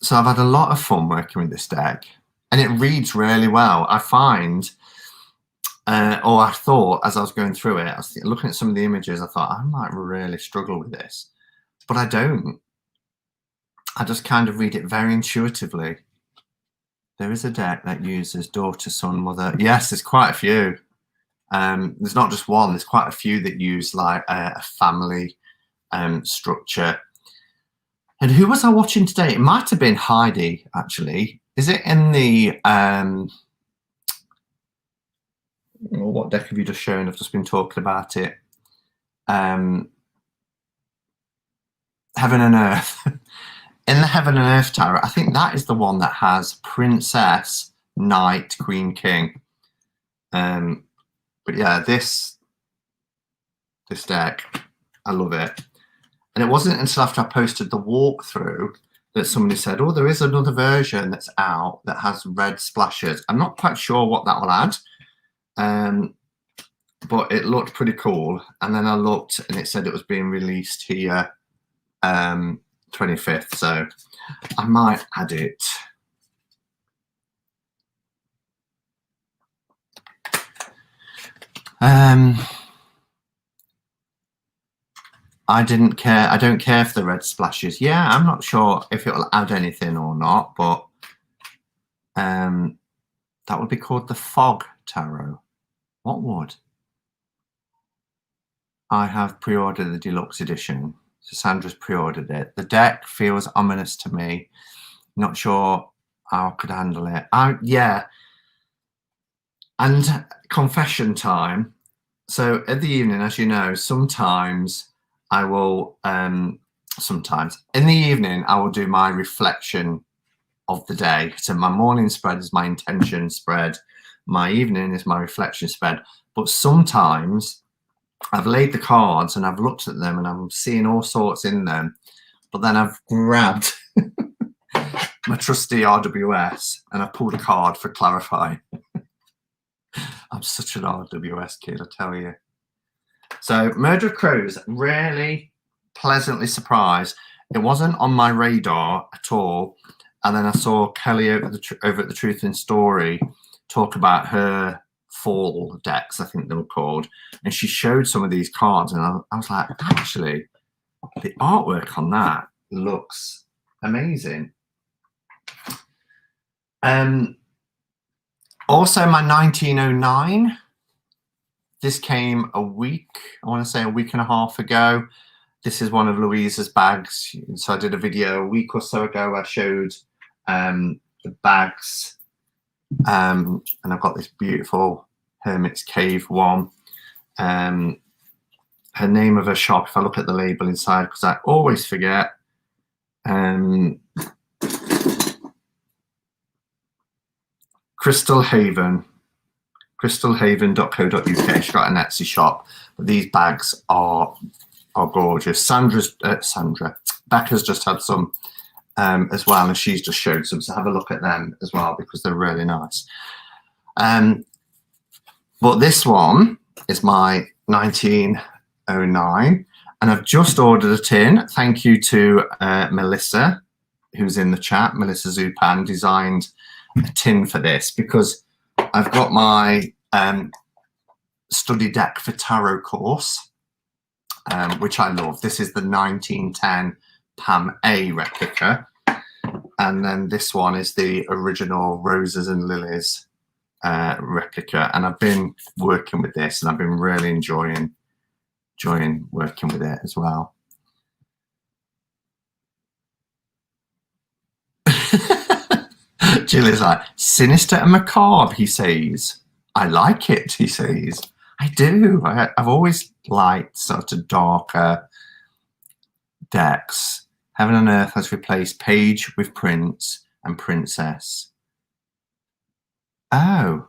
So I've had a lot of fun working with this deck, and it reads really well. I find, or I thought as I was going through it, I was looking at some of the images, I thought I might really struggle with this, but I don't. I just kind of read it very intuitively. There is a deck that uses daughter, son, mother. Yes, there's quite a few. There's not just one, there's quite a few that use like a family structure. And who was I watching today? It might have been Heidi, actually. Is it in the what deck have you just shown? I've just been talking about it. Heaven and Earth. In the Heaven and Earth Tarot, I think that is the one that has Princess, Knight, Queen, King. But yeah, this deck, I love it. And it wasn't until after I posted the walkthrough that somebody said, oh, there is another version that's out that has red splashes. I'm not quite sure what that will add, but it looked pretty cool. And then I looked and it said it was being released here 25th, so I might add it. I didn't care. I don't care if the red splashes. Yeah, I'm not sure if it will add anything or not, but that would be called the Fog Tarot. What would? I have pre-ordered the deluxe edition. So Sandra's pre-ordered it. The deck feels ominous to me. Not sure how I could handle it. Yeah. And confession time. So at the evening, as you know, sometimes I will, sometimes in the evening, I will do my reflection of the day. So my morning spread is my intention spread. My evening is my reflection spread. But sometimes I've laid the cards and I've looked at them and I'm seeing all sorts in them. But then I've grabbed my trusty RWS and I've pulled a card for clarifying. I'm such an RWS kid, I tell you. So Murder of Crows, really pleasantly surprised. It wasn't on my radar at all. And then I saw Kelly over at the Truth in Story talk about her fall decks, I think they were called. And she showed some of these cards and I was like, actually, the artwork on that looks amazing. Also, my 1909. This came I want to say a week and a half ago. This is one of Louisa's bags. So I did a video a week or so ago. I showed the bags. And I've got this beautiful Hermit's Cave one. Her name of her shop, if I look at the label inside, because I always forget. Crystal Haven. crystalhaven.co.uk. She's got an Etsy shop, but these bags are gorgeous. Becca's just had some as well, and she's just showed some, so have a look at them as well because they're really nice. But this one is my 1909, and I've just ordered a tin. Thank you to Melissa, who's in the chat. Melissa Zupan designed a tin for this because I've got my study deck for tarot course, which I love. This is the 1910 Pam A replica. And then this one is the original Roses and Lilies replica. And I've been working with this and I've been really enjoying working with it as well. Jill is like, sinister and macabre, he says. I like it, he says. I do. I've always liked sort of darker decks. Heaven and Earth has replaced Page with Prince and Princess. Oh.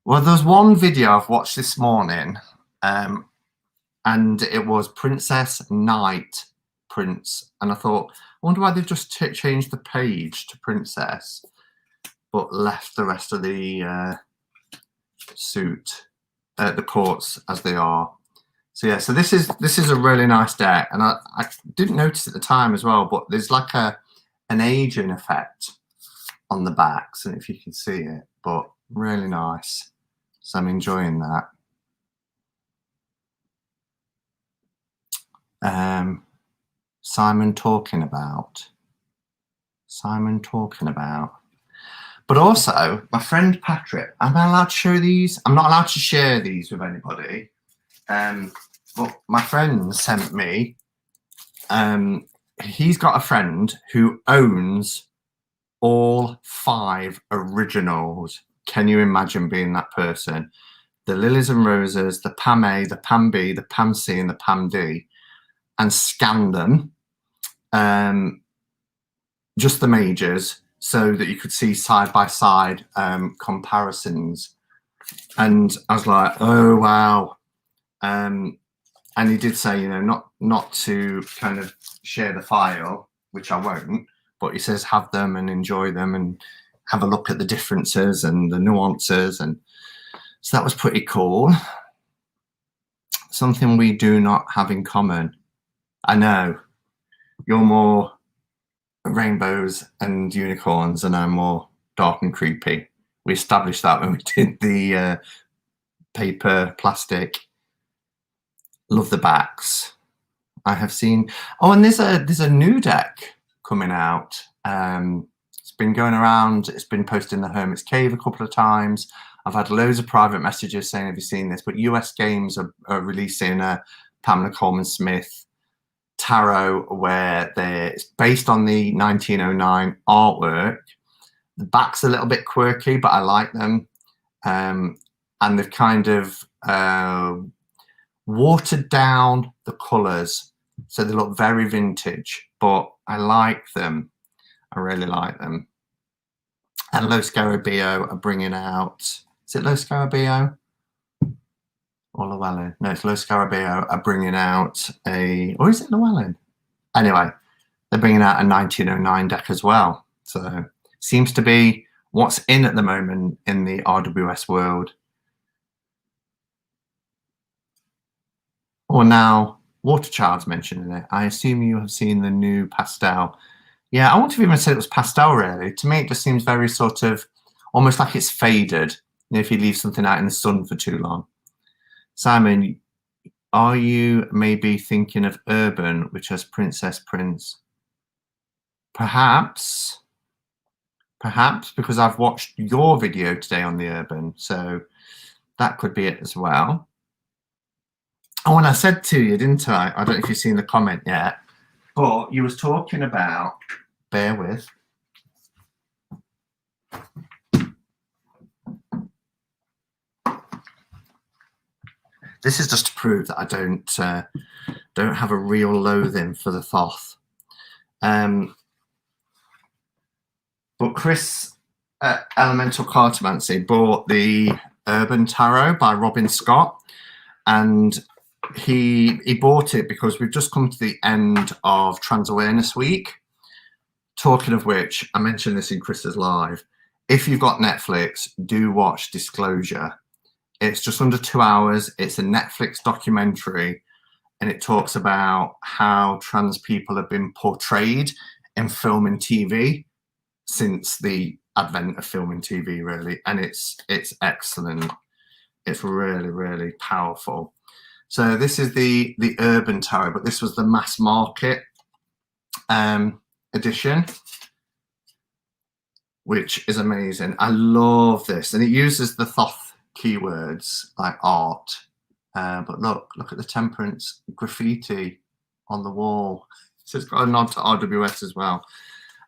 Well, there's one video I've watched this morning, and it was Princess, Knight, Prince. And I thought, I wonder why they've just changed the page to Princess, but left the rest of the the courts as they are. So yeah, so this is a really nice deck, and I didn't notice at the time as well, but there's like an aging effect on the backs, and if you can see it, but really nice. So I'm enjoying that. Simon talking about. But also, my friend Patrick, am I allowed to show these? I'm not allowed to share these with anybody. But my friend sent me, he's got a friend who owns all 5 originals. Can you imagine being that person? The Lilies and Roses, the Pam A, the Pam B, the Pam C, and the Pam D, and scanned them just the majors, so that you could see side by side comparisons. And I was like, oh wow. And he did say, you know, not to kind of share the file, which I won't, but he says have them and enjoy them and have a look at the differences and the nuances. And so that was pretty cool. Something we do not have in common. I know you're more rainbows and unicorns and I'm more dark and creepy. We established that when we did the paper plastic. Love the backs. I have seen. Oh, and there's a new deck coming out. It's been going around. It's been posted in the Hermit's Cave a couple of times. I've had loads of private messages saying, have you seen this? But US Games are releasing a Pamela Coleman Smith tarot where it's based on the 1909 artwork. The back's a little bit quirky, but I like them. And they've kind of watered down the colours, so they look very vintage, but I like them. I really like them. And Lo Scarabeo are bringing out, is it Lo Scarabeo or Llewellyn? No, it's Lo Scarabeo are bringing out or is it Llewellyn? Anyway, they're bringing out a 1909 deck as well. So seems to be what's in at the moment in the RWS world. Or now Waterchild's mentioning it. I assume you have seen the new pastel. Yeah, I wouldn't have even said it was pastel really. To me, it just seems very sort of almost like it's faded, you know, if you leave something out in the sun for too long. Simon, are you maybe thinking of Urban, which has Princess Prince? Perhaps, because I've watched your video today on the Urban, so that could be it as well. Oh, and I said to you, didn't I? I don't know if you've seen the comment yet, but you was talking about, bear with. This is just to prove that I don't have a real loathing for the Thoth. But Chris Elemental Cartomancy bought the Urban Tarot by Robin Scott, and he bought it because we've just come to the end of Trans Awareness Week. Talking of which, I mentioned this in Chris's live. If you've got Netflix, do watch Disclosure. It's just under 2 hours. It's a Netflix documentary, and it talks about how trans people have been portrayed in film and TV since the advent of film and TV, really. And it's excellent. It's really, really powerful. So this is the Urban Tarot, but this was the mass market edition, which is amazing. I love this, and it uses the Thoth keywords like art. But look at the Temperance graffiti on the wall. So it's got a nod to RWS as well.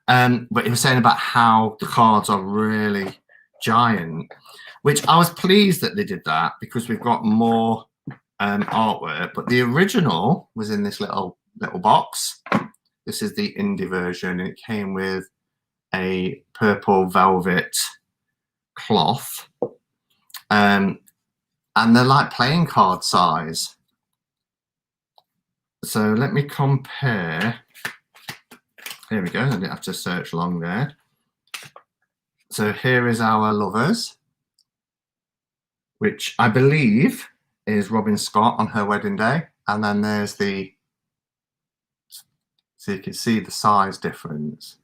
But he was saying about how the cards are really giant, which I was pleased that they did that because we've got more artwork. But the original was in this little box. This is the indie version. It came with a purple velvet cloth, and they're like playing card size. So let me compare. Here we go. I didn't have to search long there. So here is our Lovers, which I believe is Robin Scott on her wedding day. And then there's the, so you can see the size difference.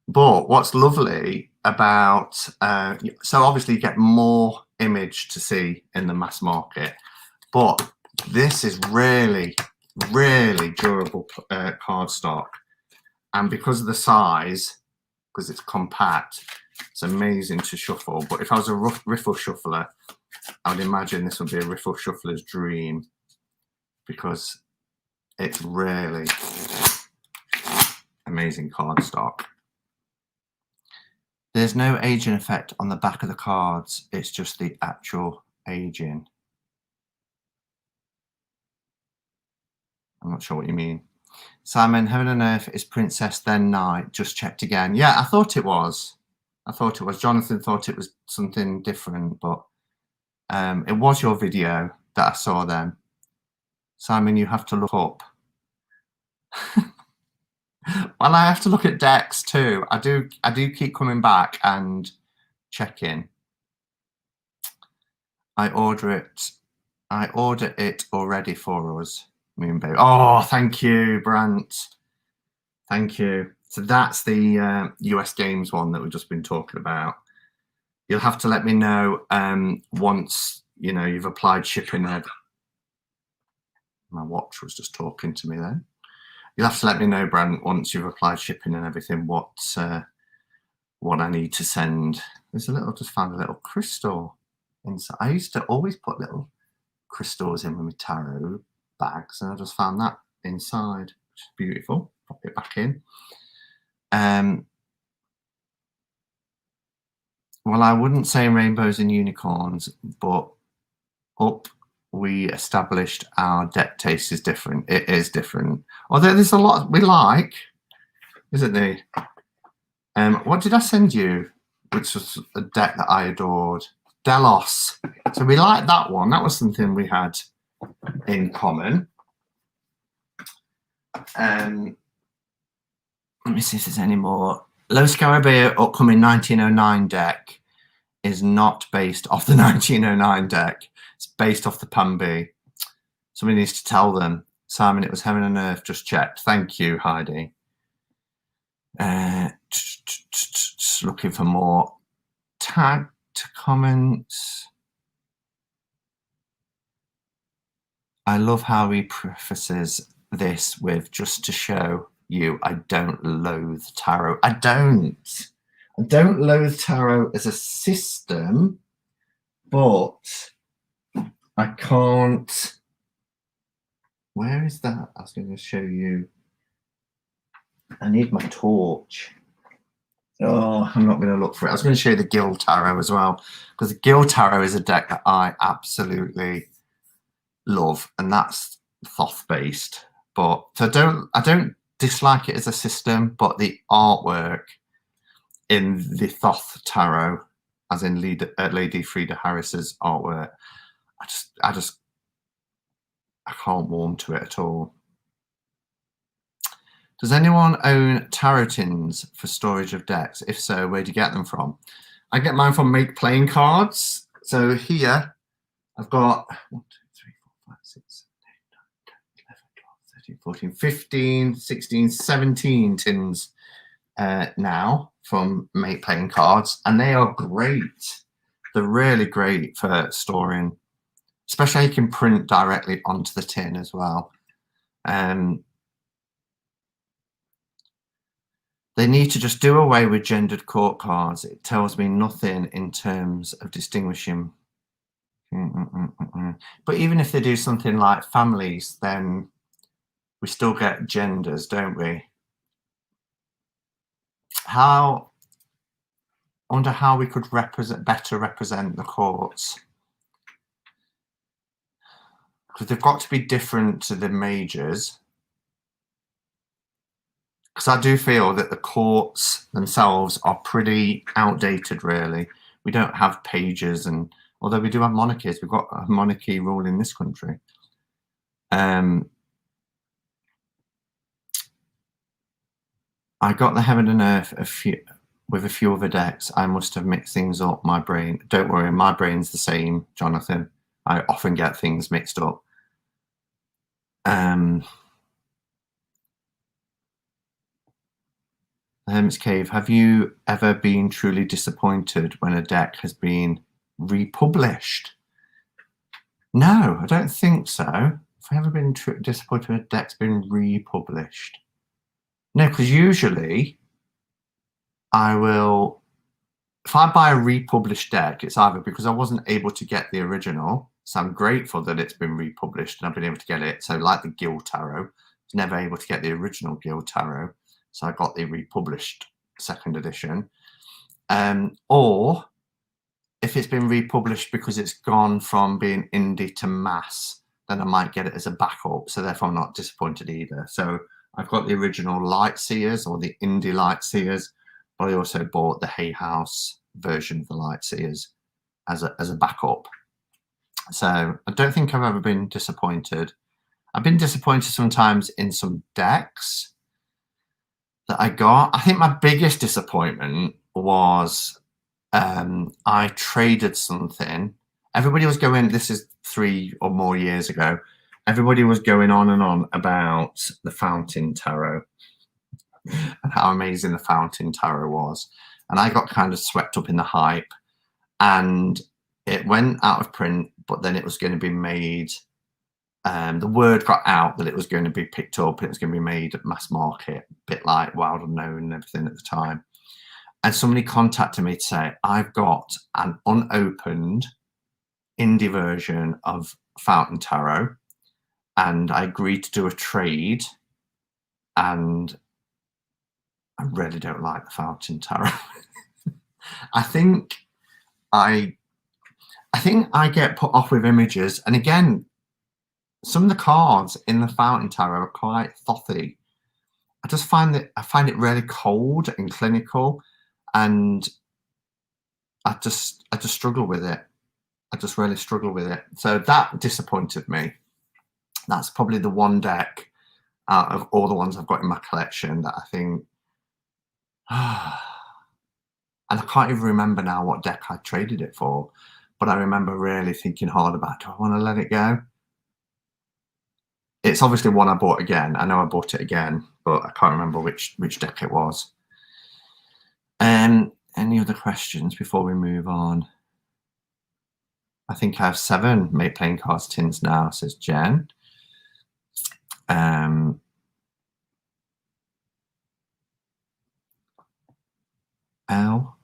But what's lovely about, so obviously you get more image to see in the mass market, but this is really, really durable cardstock. And because of the size, because it's compact, it's amazing to shuffle. But if I was a riffle shuffler, I would imagine this would be a riffle shuffler's dream, because it's really amazing cardstock. There's no aging effect on the back of the cards. It's just the actual aging. I'm not sure what you mean. Simon, Heaven and Earth is Princess Then Knight. Just checked again. Yeah, I thought it was. Jonathan thought it was something different, but it was your video that I saw then. Simon, you have to look up. Well, I have to look at decks too. I do keep coming back and checking. I order it already for us, Moonbabe. Oh, thank you, Brant. Thank you. So that's the US Games one that we've just been talking about. You'll have to let me know once you've applied shipping. My watch was just talking to me then. You'll have to let me know, Brant, once you've applied shipping and everything, what I need to send. Just found a little crystal inside. I used to always put little crystals in with my tarot bags, and I just found that inside, which is beautiful. Pop it back in. Well, I wouldn't say rainbows and unicorns, but we established our deck taste is different. It is different. Although there's a lot we like, isn't there? What did I send you? Which was a deck that I adored. Delos. So we liked that one. That was something we had in common. Let me see if there's any more. Los Scarabeo upcoming 1909 deck is not based off the 1909 deck. It's based off the Pan B. Somebody needs to tell them. Simon, it was Heaven and Earth. Just checked. Thank you, Heidi. Looking for more tagged comments. I love how he prefaces this with just to show you I don't loathe tarot. I don't loathe tarot as a system, but I can't. Where is that? I was going to show you. I need my torch. Oh, I'm not going to look for it. I was going to show you the Guild Tarot as well, because the Guild Tarot is a deck that I absolutely love, and that's Thoth based. But so I don't dislike it as a system, but the artwork in the Thoth Tarot, as in Lady Frida Harris's artwork, I can't warm to it at all. Does anyone own tarot tins for storage of decks? If so, where do you get them from? I get mine from Make Playing Cards. So here I've got 1, 2, 3, 4, 5, 6, 7, 8, 9, 10, 11, 12, 13, 14, 15, 16, 17 tins now from Make Playing Cards, and they are great. They're really great for storing, especially you can print directly onto the tin as well. They need to just do away with gendered court cards. It tells me nothing in terms of distinguishing. But even if they do something like families, then we still get genders, don't we? I wonder how we could better represent the courts. Because they've got to be different to the majors. Because I do feel that the courts themselves are pretty outdated, really. We don't have pages, and although we do have monarchies, we've got a monarchy rule in this country. I got the Heaven and Earth with a few other decks. I must have mixed things up. My brain, don't worry, my brain's the same, Jonathan. I often get things mixed up. Hermit's Cave, have you ever been truly disappointed when a deck has been republished? No, I don't think so. Have I ever been disappointed when a deck's been republished? No, because usually I will, if I buy a republished deck, it's either because I wasn't able to get the original, so I'm grateful that it's been republished and I've been able to get it. So like the Guild Tarot, I was never able to get the original Guild Tarot. So I got the republished second edition. Or if it's been republished because it's gone from being indie to mass, then I might get it as a backup. So therefore I'm not disappointed either. So I've got the original Lightseers or the Indie Lightseers, but I also bought the Hay House version of the Lightseers as a backup. So I don't think I've ever been disappointed. I've been disappointed sometimes in some decks that I got. I think my biggest disappointment was I traded something. Everybody was going, this is 3 or more years ago, everybody was going on and on about the Fountain Tarot and how amazing the Fountain Tarot was. And I got kind of swept up in the hype, and it went out of print, but then it was going to be made. The word got out that it was going to be picked up, it was going to be made at mass market, a bit like Wild Unknown and everything at the time. And somebody contacted me to say, I've got an unopened indie version of Fountain Tarot, and I agreed to do a trade, and I really don't like the Fountain Tarot. I think I get put off with images, and again, some of the cards in the Fountain Tarot are quite thothy. I find it really cold and clinical, and I just struggle with it. I just really struggle with it. So that disappointed me. That's probably the one deck out of all the ones I've got in my collection that I think, and I can't even remember now what deck I traded it for, but I remember really thinking hard about, do I want to let it go? It's obviously one I bought again. I know I bought it again, but I can't remember which deck it was. Any other questions before we move on? I think I have 7 Make Playing Cards tins now, says Jen. L.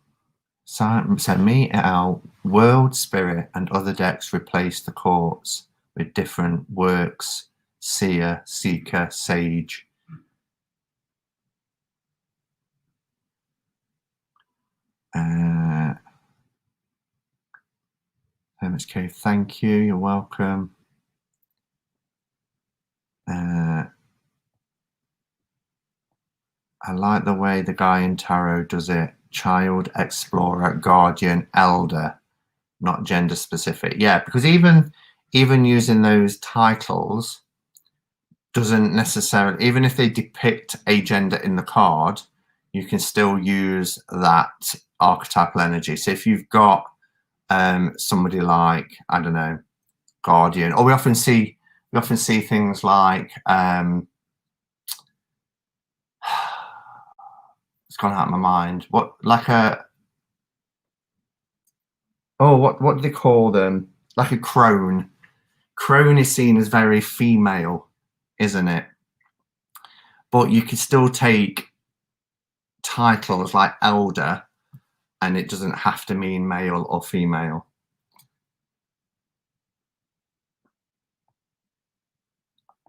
So me, L. World, Spirit, and other decks replace the courts with different works. Seer, Seeker, Sage. MSK, thank you. You're welcome. I like the way the guy in tarot does it. Child, explorer, guardian, elder, not gender specific. Yeah, because even using those titles doesn't necessarily, even if they depict a gender in the card, you can still use that archetypal energy. So if you've got somebody like, I don't know, guardian, or we often see things like it's gone out of my mind. What do they call them? Like a crone. Crone is seen as very female, isn't it? But you could still take titles like elder, and it doesn't have to mean male or female.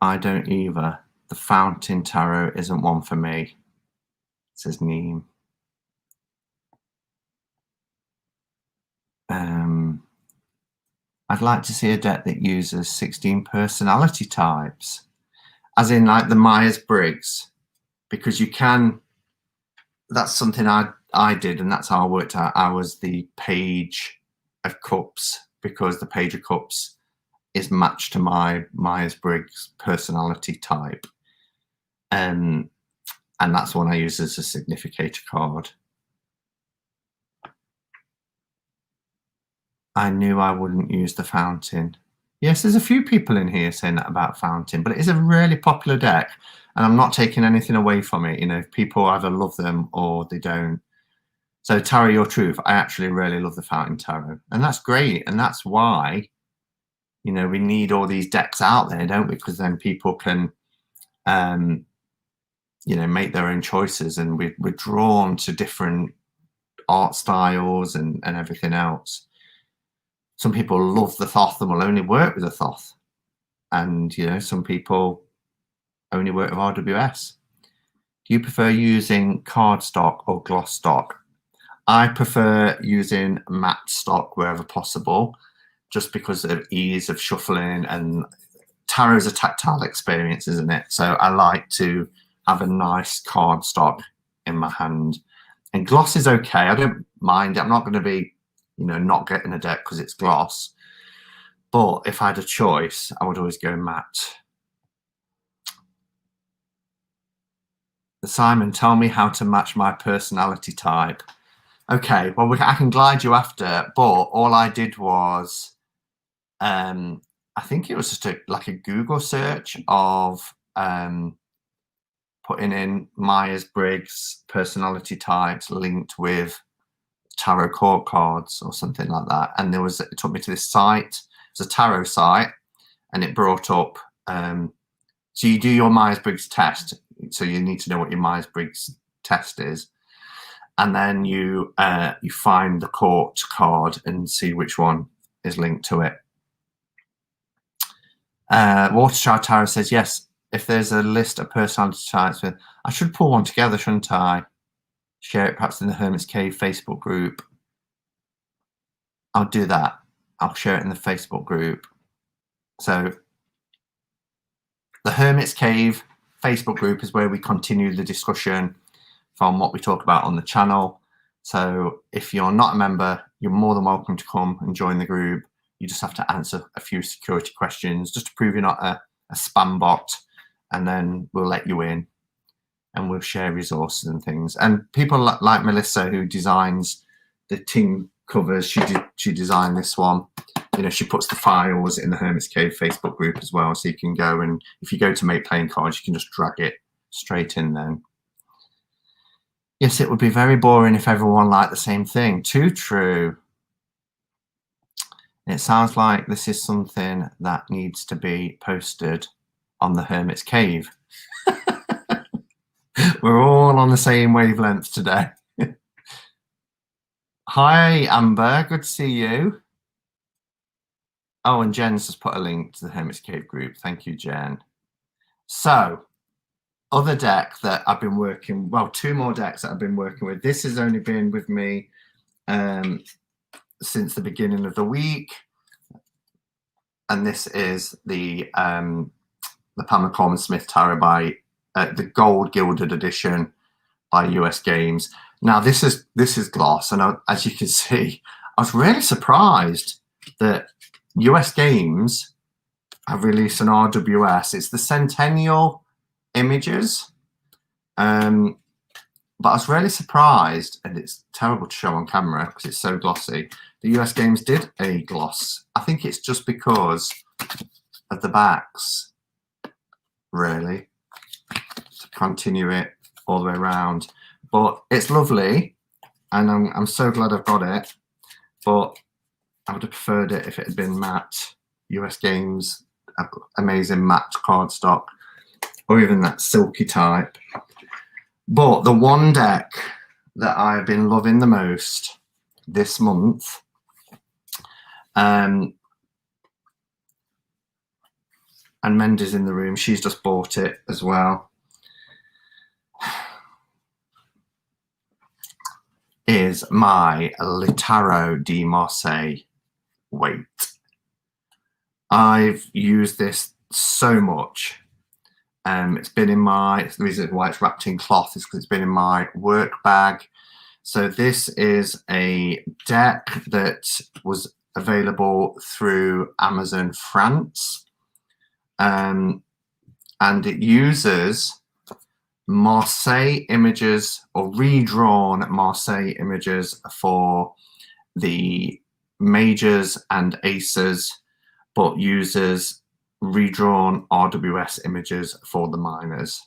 I don't either. The Fountain Tarot isn't one for me, says Neem. I'd like to see a deck that uses 16 personality types, as in like the Myers-Briggs, because you can. That's something I did, and that's how I worked out. I was the Page of Cups, because the Page of Cups is matched to my Myers-Briggs personality type, and that's one I use as a significator card. I knew I wouldn't use the Fountain. Yes, there's a few people in here saying that about Fountain, but it is a really popular deck, and I'm not taking anything away from it. You know, people either love them or they don't. So Tarot Your Truth, I actually really love the Fountain Tarot, and that's great, and that's why, you know, we need all these decks out there, don't we? Because then people can, you know, make their own choices, and we're drawn to different art styles and everything else. Some people love the Thoth and will only work with the Thoth, and you know, some people only work with RWS. Do you prefer using cardstock or gloss stock? I prefer using matte stock wherever possible, just because of ease of shuffling, and tarot is a tactile experience, isn't it? So I like to have a nice cardstock in my hand. And gloss is okay. I don't mind it. I'm not going to be, you know, not getting a deck because it's gloss. But if I had a choice, I would always go matte. Simon, tell me how to match my personality type. Okay, well, I can glide you after, but all I did was, I think it was just like a Google search of putting in Myers-Briggs personality types linked with tarot court cards or something like that. And it took me to this site. It's a tarot site, and it brought up, so you do your Myers-Briggs test. So you need to know what your Myers-Briggs test is. And then you find the court card and see which one is linked to it. Waterchild Tarot says, yes, if there's a list of personality types, I should pull one together, shouldn't I? Share it perhaps in the Hermit's Cave Facebook group. I'll do that. I'll share it in the Facebook group. So the Hermit's Cave Facebook group is where we continue the discussion from what we talk about on the channel. So if you're not a member, you're more than welcome to come and join the group. You just have to answer a few security questions just to prove you're not a spam bot, and then we'll let you in and we'll share resources and things. And people like Melissa, who designs the team covers, she designed this one. You know, she puts the files in the Hermit's Cave Facebook group as well, so you can go, and if you go to make playing cards, you can just drag it straight in then. Yes, it would be very boring if everyone liked the same thing. Too true. It sounds like this is something that needs to be posted on the Hermit's Cave. We're all on the same wavelength today. Hi, Amber. Good to see you. Oh, and Jen's just put a link to the Hermit's Cave group. Thank you, Jen. So, other deck that I've been working, well, two more decks that I've been working with. This has only been with me since the beginning of the week. And this is the Pamela Coleman Smith Tarot by the Gold Gilded Edition by US Games. Now, this is gloss, and as you can see, I was really surprised that US Games have released an RWS. It's the Centennial Images, but I was really surprised, and it's terrible to show on camera because it's so glossy. The US Games did a gloss. I think it's just because of the backs, really, to continue it all the way around. But it's lovely, and I'm so glad I've got it. But I would have preferred it if it had been matte. US Games, amazing matte cardstock, or even that silky type. But the one deck that I've been loving the most this month, and Menda's in the room, she's just bought it as well, is my Le Tarot de Marseille weight. I've used this so much. It's been in my, the reason why it's wrapped in cloth is because it's been in my work bag. So this is a deck that was available through Amazon France. And it uses Marseille images, or redrawn Marseille images, for the majors and aces, but uses redrawn RWS images for the minors.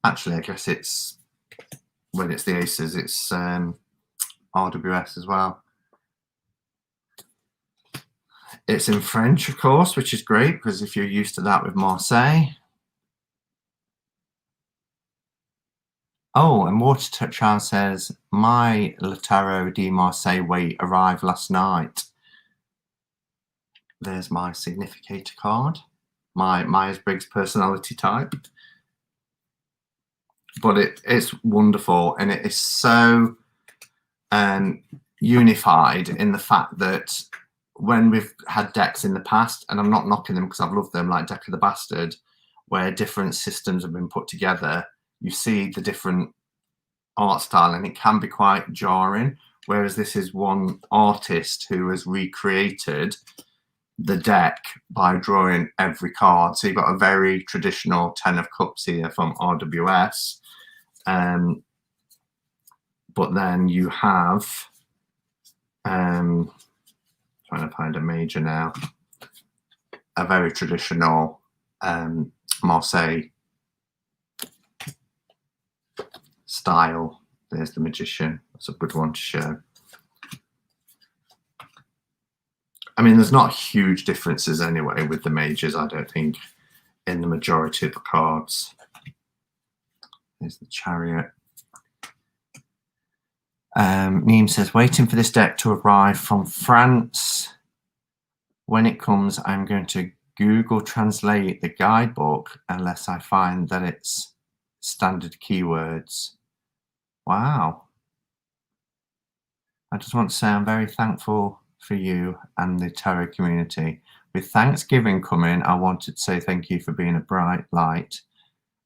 Actually, I guess it's, when it's the aces, it's RWS as well. It's in French, of course, which is great, because if you're used to that with Marseille. Oh, and Waterchild says, my Le Tarot de Marseille weight arrived last night. There's my significator card, my Myers-Briggs personality type. But it's wonderful, and it is so unified in the fact that when we've had decks in the past, and I'm not knocking them because I've loved them, like Deck of the Bastard, where different systems have been put together, you see the different art style and it can be quite jarring. Whereas this is one artist who has recreated the deck by drawing every card. So you've got a very traditional 10 of Cups here from RWS. But then you have, trying to find a major now, a very traditional Marseille style. There's the Magician. That's a good one to show. I mean, there's not huge differences anyway with the majors, I don't think, in the majority of the cards. There's the Chariot. Neem says, waiting for this deck to arrive from France. When it comes, I'm going to Google Translate the guidebook unless I find that it's standard keywords. Wow. I just want to say I'm very thankful for you and the tarot community. With Thanksgiving coming, I wanted to say thank you for being a bright light.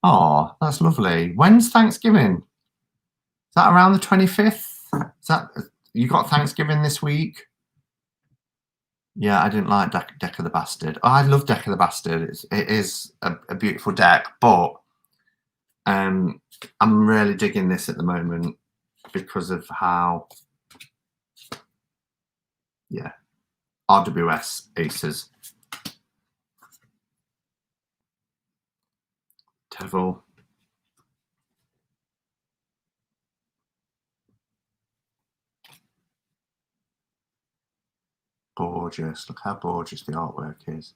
Oh, that's lovely. When's Thanksgiving? Is that around the 25th? Is that, you got Thanksgiving this week? Yeah, I didn't like Deck of the Bastard. Oh, I love Deck of the Bastard. It is a beautiful deck, but I'm really digging this at the moment because of how, yeah, RWS Aces. Devil. Gorgeous. Look how gorgeous the artwork is.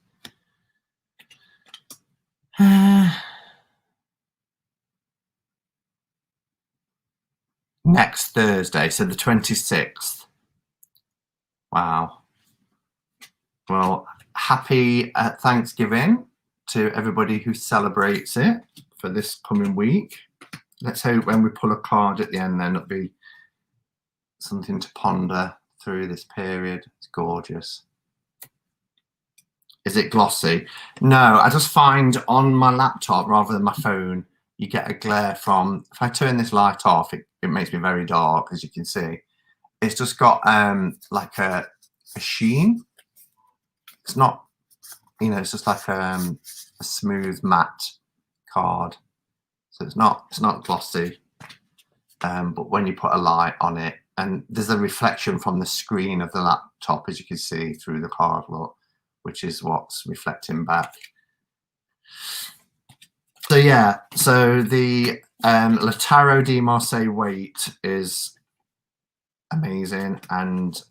Next Thursday, so the 26th. Wow. Well, happy Thanksgiving to everybody who celebrates it for this coming week. Let's hope when we pull a card at the end, then it'll be something to ponder through this period. It's gorgeous. Is it glossy? No, I just find on my laptop rather than my phone, you get a glare from, if I turn this light off, it makes me very dark, as you can see. It's just got like a sheen. It's not, you know, it's just like a smooth matte card. So it's not glossy. But when you put a light on it, and there's a reflection from the screen of the laptop, as you can see through the card, look, which is what's reflecting back. So yeah, so the Le Tarot de Marseille weight is amazing, and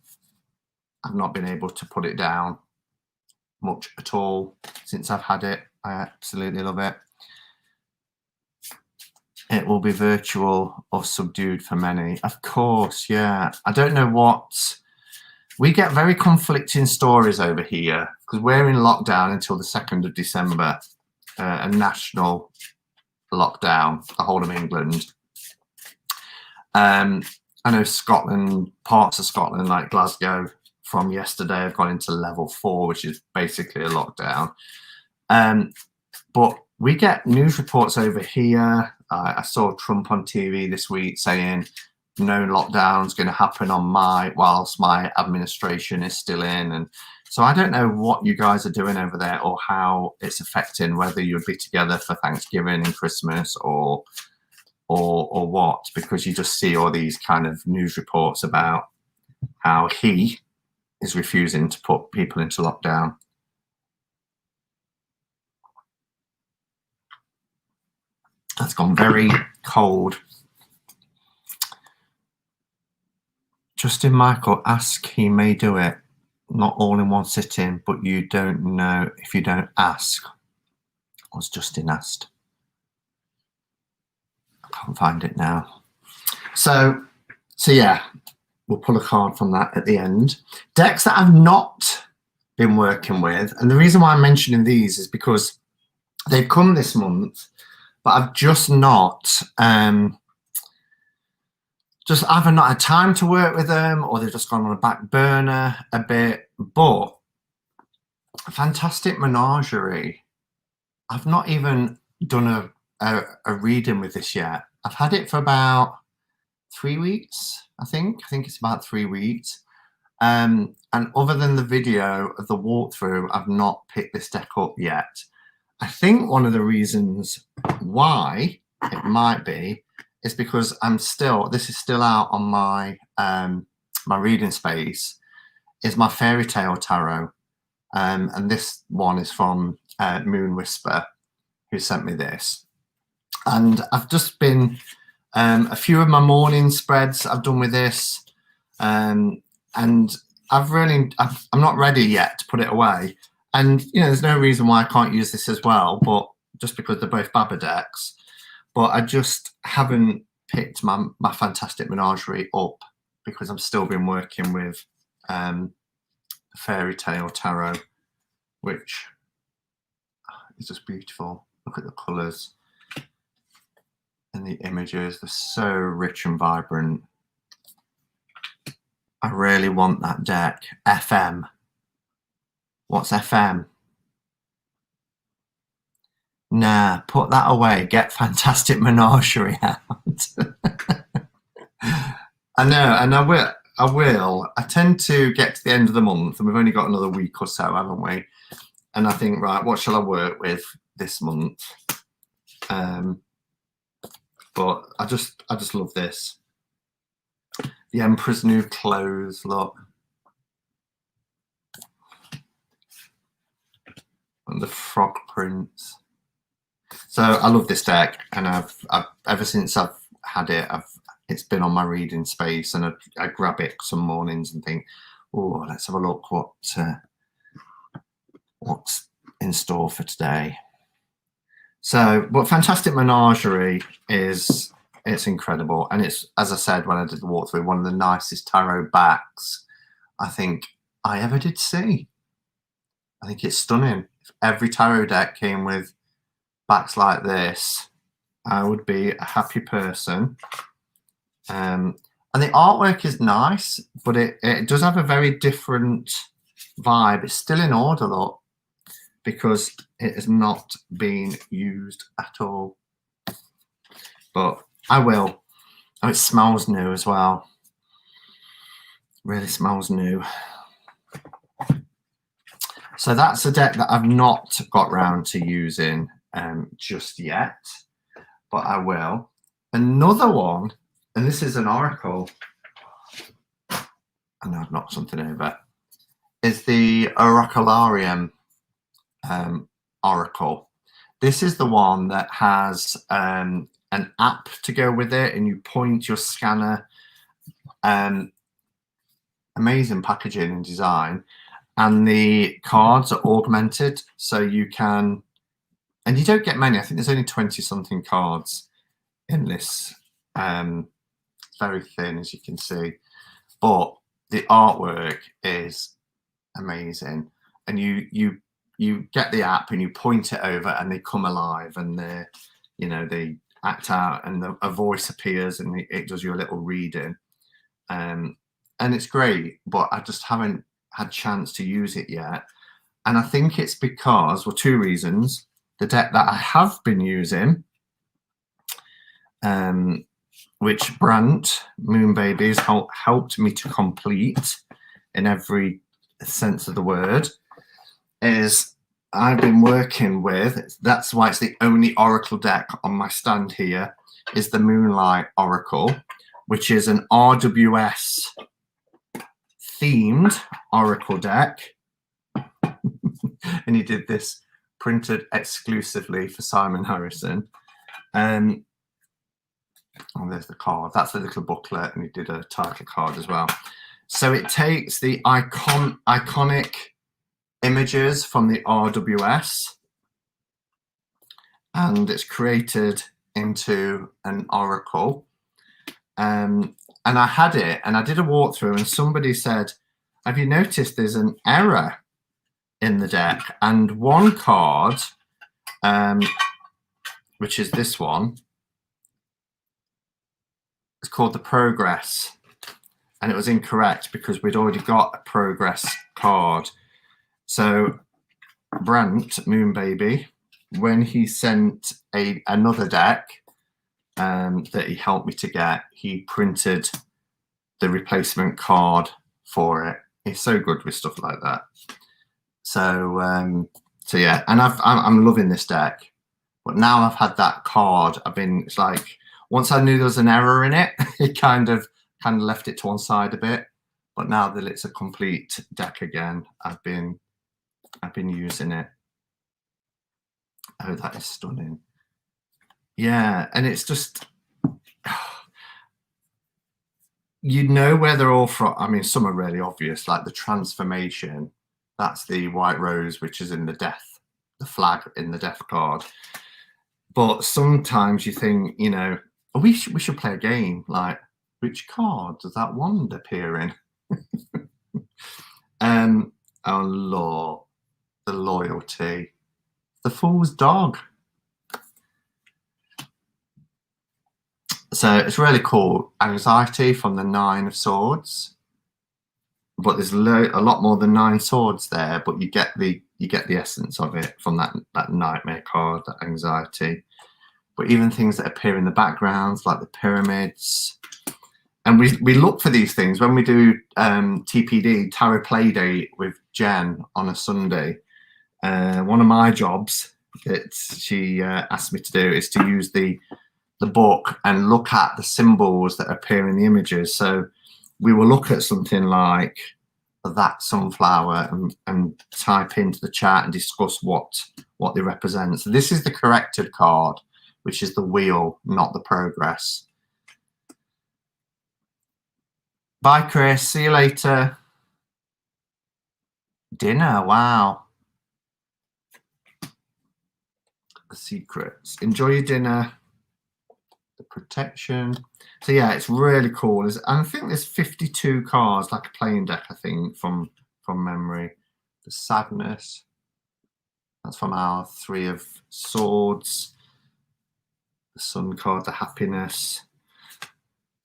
I've not been able to put it down much at all since I've had it. I absolutely love it. It will be virtual or subdued for many. Of course, yeah. I don't know what... We get very conflicting stories over here because we're in lockdown until the 2nd of December, a national lockdown, the whole of England. I know Scotland, parts of Scotland like Glasgow from yesterday have gone into level 4, which is basically a lockdown. But we get news reports over here. I saw Trump on TV this week saying no lockdown's going to happen on whilst my administration is still in. And so I don't know what you guys are doing over there or how it's affecting whether you'll be together for Thanksgiving and Christmas or what, because you just see all these kind of news reports about how he is refusing to put people into lockdown. That's gone very cold. Justin Michael, ask, he may do it. Not all in one sitting, but you don't know if you don't ask. Was Justin asked? I can't find it now. So yeah, we'll pull a card from that at the end. Decks that I've not been working with, and the reason why I'm mentioning these is because they've come this month, but I've just not, just either not had time to work with them, or they've just gone on a back burner a bit. But a fantastic menagerie. I've not even done a reading with this yet. I've had it for about 3 weeks, I think. I think it's about 3 weeks. And other than the video of the walkthrough, I've not picked this deck up yet. I think one of the reasons why it might be is because this is still out on my my reading space, is my Fairy Tale Tarot. And this one is from Moon Whisper, who sent me this. And I've just been, a few of my morning spreads I've done with this. And I'm not ready yet to put it away. And, you know, there's no reason why I can't use this as well, but just because they're both Baba decks. But I just haven't picked my Fantastic Menagerie up because I've still been working with the Fairy Tale Tarot, which is just beautiful. Look at the colours and the images. They're so rich and vibrant. I really want that deck. FM. What's FM? Nah, put that away. Get Fantastic Menagerie out. I know, and I will. I tend to get to the end of the month, and we've only got another week or so, haven't we? And I think, right, what shall I work with this month? But I just love this. The Emperor's New Clothes, look. And the frog prints. So I love this deck, and I've ever since I've had it, it's been on my reading space, and I grab it some mornings and think, oh, let's have a look what's in store for today. So, but Fantastic Menagerie it's incredible, and it's, as I said when I did the walkthrough, one of the nicest tarot backs I think I ever did see. I think it's stunning. If every tarot deck came with backs like this, I would be a happy person. And the artwork is nice, but it does have a very different vibe. It's still in order, look, because it has not been used at all. But I will. Oh, it smells new as well. Really smells new. So that's a deck that I've not got round to using just yet, but I will. Another one, and this is an oracle. I know I've knocked something over. Is the Oracularium Oracle. This is the one that has an app to go with it, and you point your scanner. Amazing packaging and design, and the cards are augmented, so you can, and you don't get many. I think there's only 20 something cards in this. It's very thin, as you can see, but the artwork is amazing. And you get the app and you point it over, and they come alive, and they act out, and a voice appears, and it does you a little reading. And it's great, but I just haven't had chance to use it yet. And I think it's because, well, two reasons. The deck that I have been using, which Brant, Moon Babies, helped me to complete in every sense of the word, is I've been working with, that's why it's the only Oracle deck on my stand here, is the Moonlight Oracle, which is an RWS themed Oracle deck. And he did this printed exclusively for Simon Harrison. Oh, there's the card. That's the little booklet, and he did a title card as well. So it takes the iconic images from the RWS, and it's created into an oracle. And I had it, and I did a walkthrough, and somebody said, have you noticed there's an error in the deck? And one card, which is this one, it's called the Progress, and it was incorrect because we'd already got a progress card. So Brant, Moon Baby, when he sent another deck that he helped me to get, he printed the replacement card for it. He's so good with stuff like that. So so yeah, and I'm loving this deck. But now I've had that card, it's like, once I knew there was an error in it, it kind of left it to one side a bit. But now that it's a complete deck again, I've been using it. Oh, that is stunning. Yeah, and it's just, you know where they're all from. I mean, some are really obvious, like the transformation. That's the white rose, which is in the death, the flag in the death card. But sometimes you think, you know, oh, we should play a game, like, which card does that wand appear in? Oh Lord, the loyalty, the fool's dog. So it's really cool. Anxiety from the 9 of Swords, but there's a lot more than 9 swords there. But you get the essence of it from that nightmare card, that anxiety. But even things that appear in the backgrounds, like the pyramids. And we look for these things when we do TPD, Tarot Playdate, with Jen on a Sunday. One of my jobs that she asked me to do is to use the book and look at the symbols that appear in the images. So we will look at something like that sunflower and type into the chat and discuss what they represent. So this is the corrected card, which is the wheel, not the progress. Bye, Chris. See you later. Dinner. Wow. The secrets. Enjoy your dinner. The protection. So yeah, it's really cool. And I think there's 52 cards, like a playing deck, I think, from memory. The sadness. That's from our 3 of Swords. The Sun card, the happiness.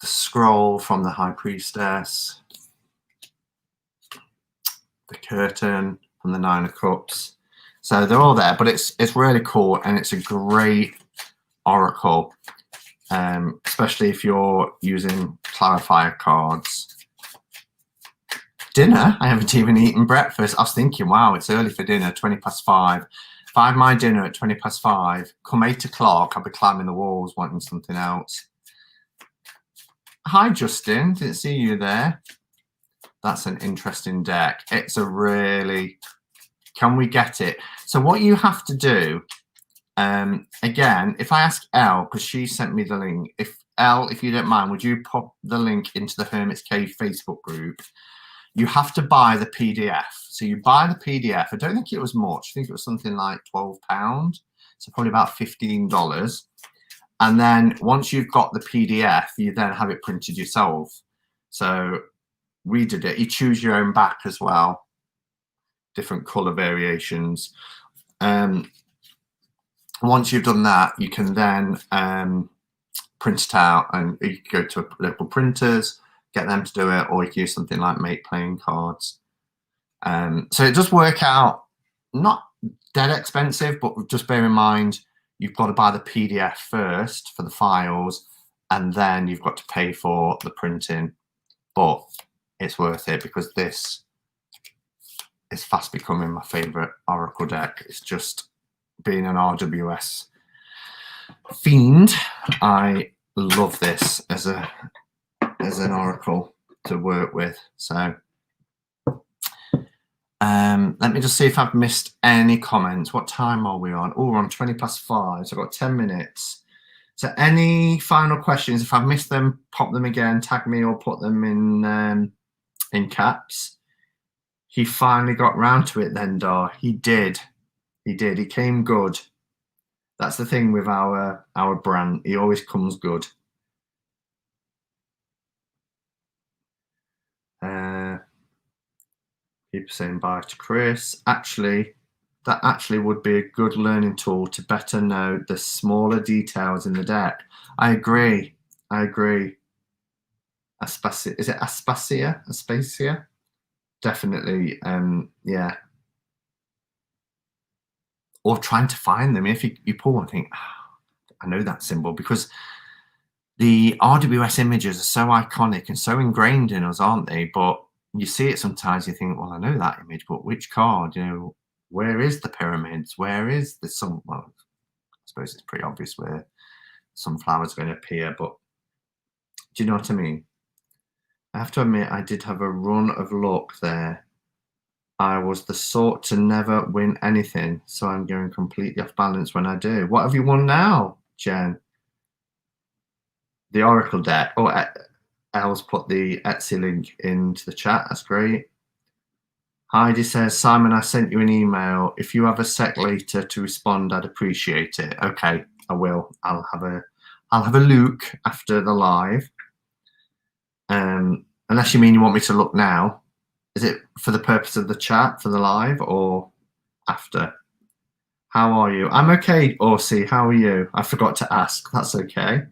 The scroll from the High Priestess. The curtain from the 9 of Cups. So they're all there, but it's really cool, and it's a great oracle, especially if you're using clarifier cards. Dinner? I haven't even eaten breakfast. I was thinking, wow, it's early for dinner, 5:20. If I had my dinner at 5:20, come 8 o'clock, I'll be climbing the walls wanting something else. Hi, Justin. Didn't see you there. That's an interesting deck. It's a really... Can we get it? So what you have to do, again, if I ask Elle, because she sent me the link, Elle, if you don't mind, would you pop the link into the Hermit's Cave Facebook group? You have to buy the PDF. So you buy the PDF. I don't think it was much. I think it was something like £12. So probably about $15. And then once you've got the PDF, you then have it printed yourself. So we did it. You choose your own back as well. Different color variations. Once you've done that, you can then print it out, and you can go to local printers, get them to do it, or you can use something like Make Playing Cards. So it does work out not dead expensive, but just bear in mind you've got to buy the PDF first for the files, and then you've got to pay for the printing. But it's worth it because this is fast becoming my favorite oracle deck. It's just, being an RWS fiend, I love this as an oracle to work with. So let me just see if I've missed any comments. What time are we on? Oh, we're on 5:20, so I've got 10 minutes. So any final questions? If I've missed them, pop them again, tag me, or put them in caps. He finally got round to it then, Dar. He did. He did. He came good. That's the thing with our brand. He always comes good. People saying bye to Chris. Actually, that actually would be a good learning tool to better know the smaller details in the deck. I agree. I agree. Aspasia. Is it Aspasia? Aspasia? Definitely. Yeah. Or trying to find them. If you pull one, think, oh, I know that symbol, because the RWS images are so iconic and so ingrained in us, aren't they? But you see it sometimes, you think, well, I know that image, but which card? You know, where is the pyramids? Where is the sun? Well, I suppose it's pretty obvious where sunflowers are going to appear, but do you know what I mean? I have to admit, I did have a run of luck there. I was the sort to never win anything, so I'm going completely off balance when I do. What have you won now, Jen? The Oracle deck. Oh, Els put the Etsy link into the chat. That's great. Heidi says, Simon, I sent you an email. If you have a sec later to respond, I'd appreciate it. Okay, I will. I'll have a look after the live. Unless you mean you want me to look now. Is it for the purpose of the chat, for the live, or after? How are you? I'm okay, Orsi. How are you? I forgot to ask. That's okay.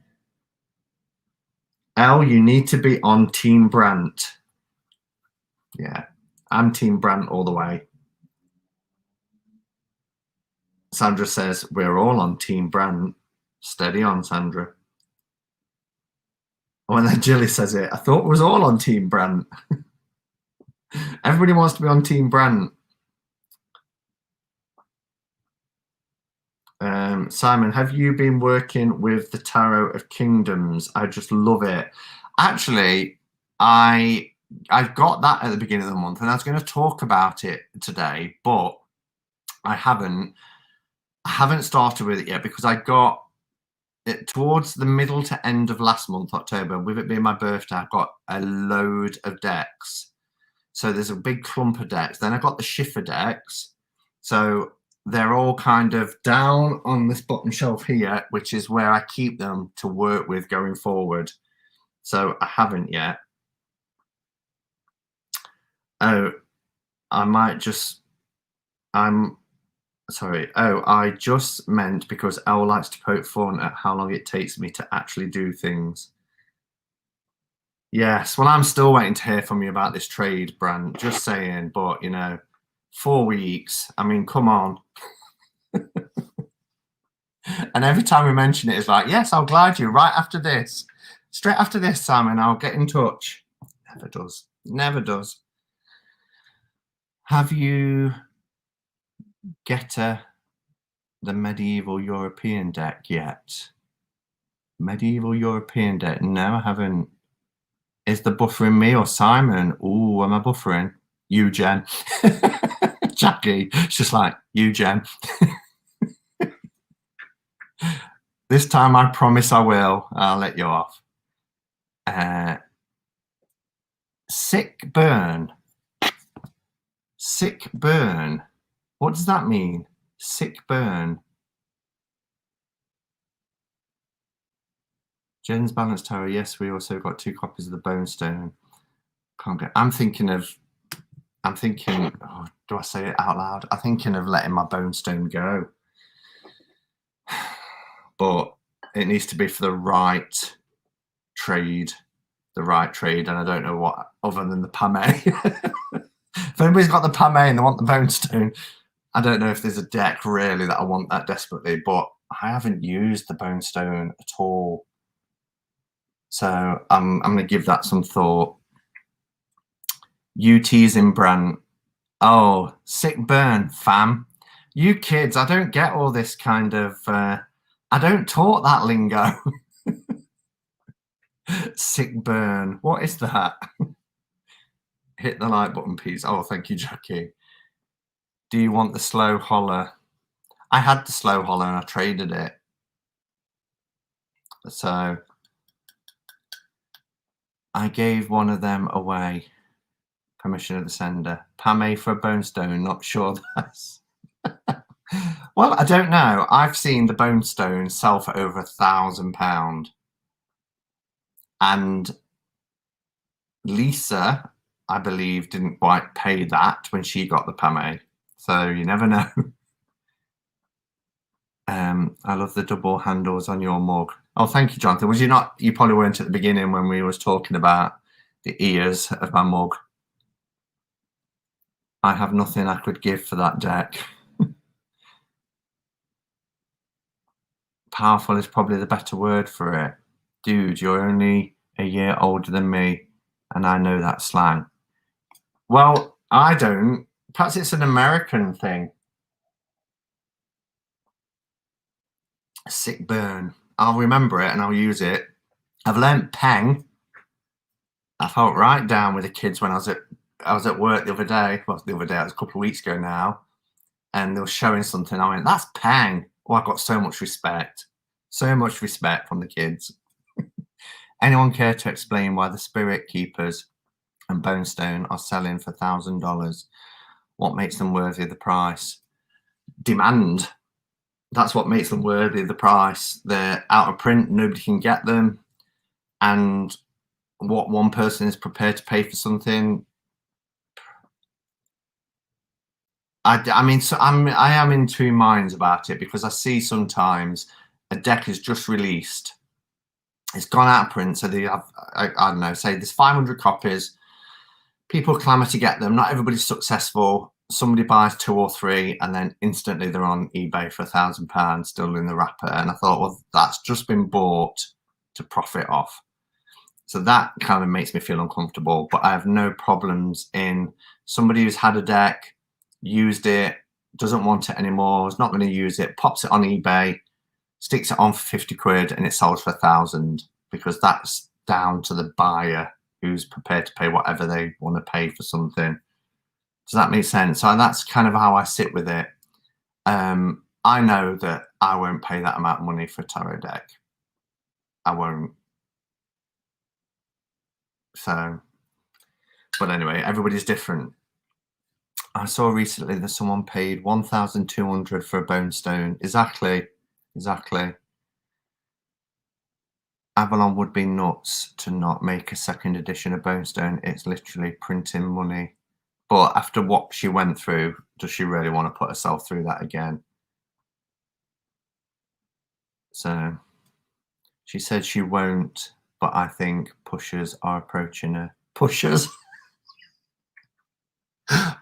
Elle, you need to be on Team Brandt. Yeah, I'm Team Brandt all the way. Sandra says, we're all on Team Brandt. Steady on, Sandra. Oh, and then Jilly says it. I thought it was all on Team Brandt. Everybody wants to be on Team Brandt. Simon, have you been working with the Tarot of Kingdoms? I just love it. Actually, I've got that at the beginning of the month, and I was going to talk about it today, but I haven't started with it yet, because I got it towards the middle to end of last month, October. With it being my birthday, I've got a load of decks. So there's a big clump of decks. Then I got the Schiffer decks. So they're all kind of down on this bottom shelf here, which is where I keep them to work with going forward. So I haven't yet. Oh, I just meant because Elle likes to poke fun at how long it takes me to actually do things. Yes, well, I'm still waiting to hear from you about this trade, Brand. Just saying, but, you know, 4 weeks. I mean, come on. And every time we mention it, it's like, yes, I'll glide you right after this. Straight after this, Simon, I'll get in touch. Never does. Never does. Have you get the medieval European deck yet? Medieval European deck? No, I haven't. Is the buffering me or Simon? Ooh, am I buffering? You, Jen. Jackie. It's just like, you, Jen. This time I promise I will. I'll let you off. Sick burn. Sick burn. What does that mean? Sick burn. Jen's Balanced Tower. Yes, we also got 2 copies of the Bone Stone. Can't get. I'm thinking. Oh, do I say it out loud? I'm thinking of letting my Bone Stone go, but it needs to be for the right trade. And I don't know what other than the Pame. If anybody's got the Pame and they want the Bone Stone, I don't know if there's a deck really that I want that desperately, but I haven't used the Bone Stone at all. So I'm going to give that some thought. You teasing Brand. Oh, sick burn, fam. You kids, I don't get all this kind of, I don't talk that lingo. Sick burn. What is that? Hit the like button, please. Oh, thank you, Jackie. Do you want the slow holler? I had the slow holler and I traded it. So I gave one of them away. Permission of the sender. Pame for a Bone Stone. Not sure that's. Well, I don't know. I've seen the Bone Stone sell for over £1,000. And Lisa, I believe, didn't quite pay that when she got the Pame. So you never know. I love the double handles on your mug. Oh, thank you, Jonathan. Was you not? You probably weren't at the beginning when we was talking about the ears of my mug. I have nothing I could give for that deck. Powerful is probably the better word for it. Dude, you're only a year older than me, and I know that slang. Well, I don't. Perhaps it's an American thing. A sick burn. I'll remember it and I'll use it. I've learnt peng. I felt right down with the kids when I was at work the other day. Well, the other day, it was a couple of weeks ago now, and they were showing something. I went, "That's peng." Oh, I got so much respect. So much respect from the kids. Anyone care to explain why the Spirit Keepers and Bonestone are selling for $1,000? What makes them worthy of the price? Demand. That's what makes them worthy of the price. They're out of print. Nobody can get them. And what one person is prepared to pay for something. I mean, so I am in two minds about it, because I see sometimes a deck is just released. It's gone out of print. So they have, I don't know, say there's 500 copies. People clamour to get them. Not everybody's successful. Somebody buys 2 or 3, and then instantly they're on eBay for £1,000 still in the wrapper. And I thought, well, that's just been bought to profit off. So that kind of makes me feel uncomfortable. But I have no problems in somebody who's had a deck, used it, doesn't want it anymore, is not going to use it, pops it on eBay, sticks it on for 50 quid, and it sells for 1,000, because that's down to the buyer who's prepared to pay whatever they want to pay for something. Does that make sense? So that's kind of how I sit with it. I know that I won't pay that amount of money for a tarot deck. I won't. So, but anyway, everybody's different. I saw recently that someone paid 1,200 for a Bonestone. Exactly. Avalon would be nuts to not make a second edition of Bonestone. It's literally printing money. But after what she went through, does she really want to put herself through that again? So she said she won't, but I think pushers are approaching her. Pushers?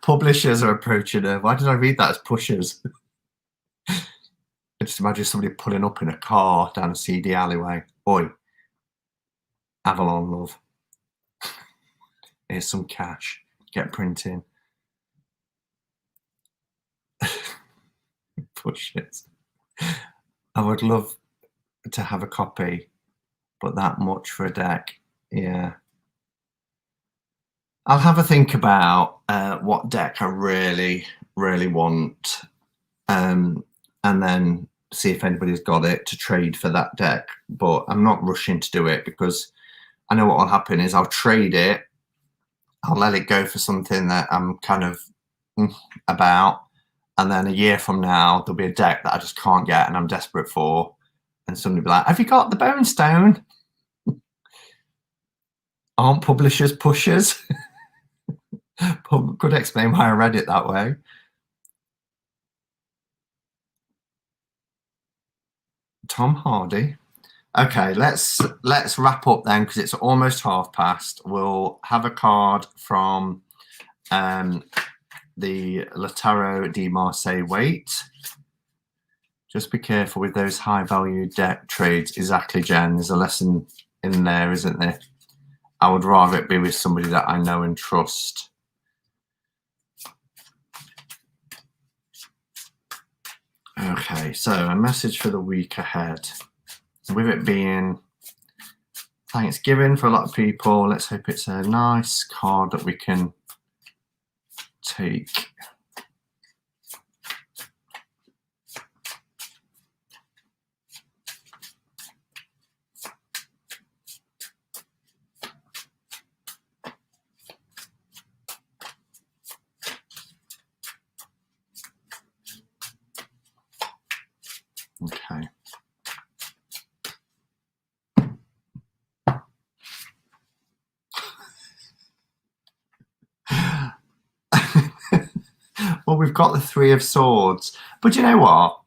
Publishers are approaching her. Why did I read that as pushers? I just imagine somebody pulling up in a car down a seedy alleyway. Oi, Avalon, love. Here's some cash. Get printing. Pushers. I would love to have a copy, but that much for a deck. Yeah. I'll have a think about what deck I really, really want, and then see if anybody's got it to trade for that deck. But I'm not rushing to do it, because I know what will happen is I'll trade it, I'll let it go for something that I'm kind of about, and then a year from now there'll be a deck that I just can't get and I'm desperate for, and somebody will be like, "Have you got the Bonestone?" Aren't publishers pushers? Could explain why I read it that way. Tom Hardy. Okay, let's wrap up then, because it's almost past. We'll have a card from the Lataro di Marseille weight. Just be careful with those high value deck trades. Exactly, Jen. There's a lesson in there, isn't there? I would rather it be with somebody that I know and trust. Okay, so a message for the week ahead. With it being Thanksgiving for a lot of people, let's hope it's a nice card that we can take. Okay. Well, we've got the Three of Swords, but you know what?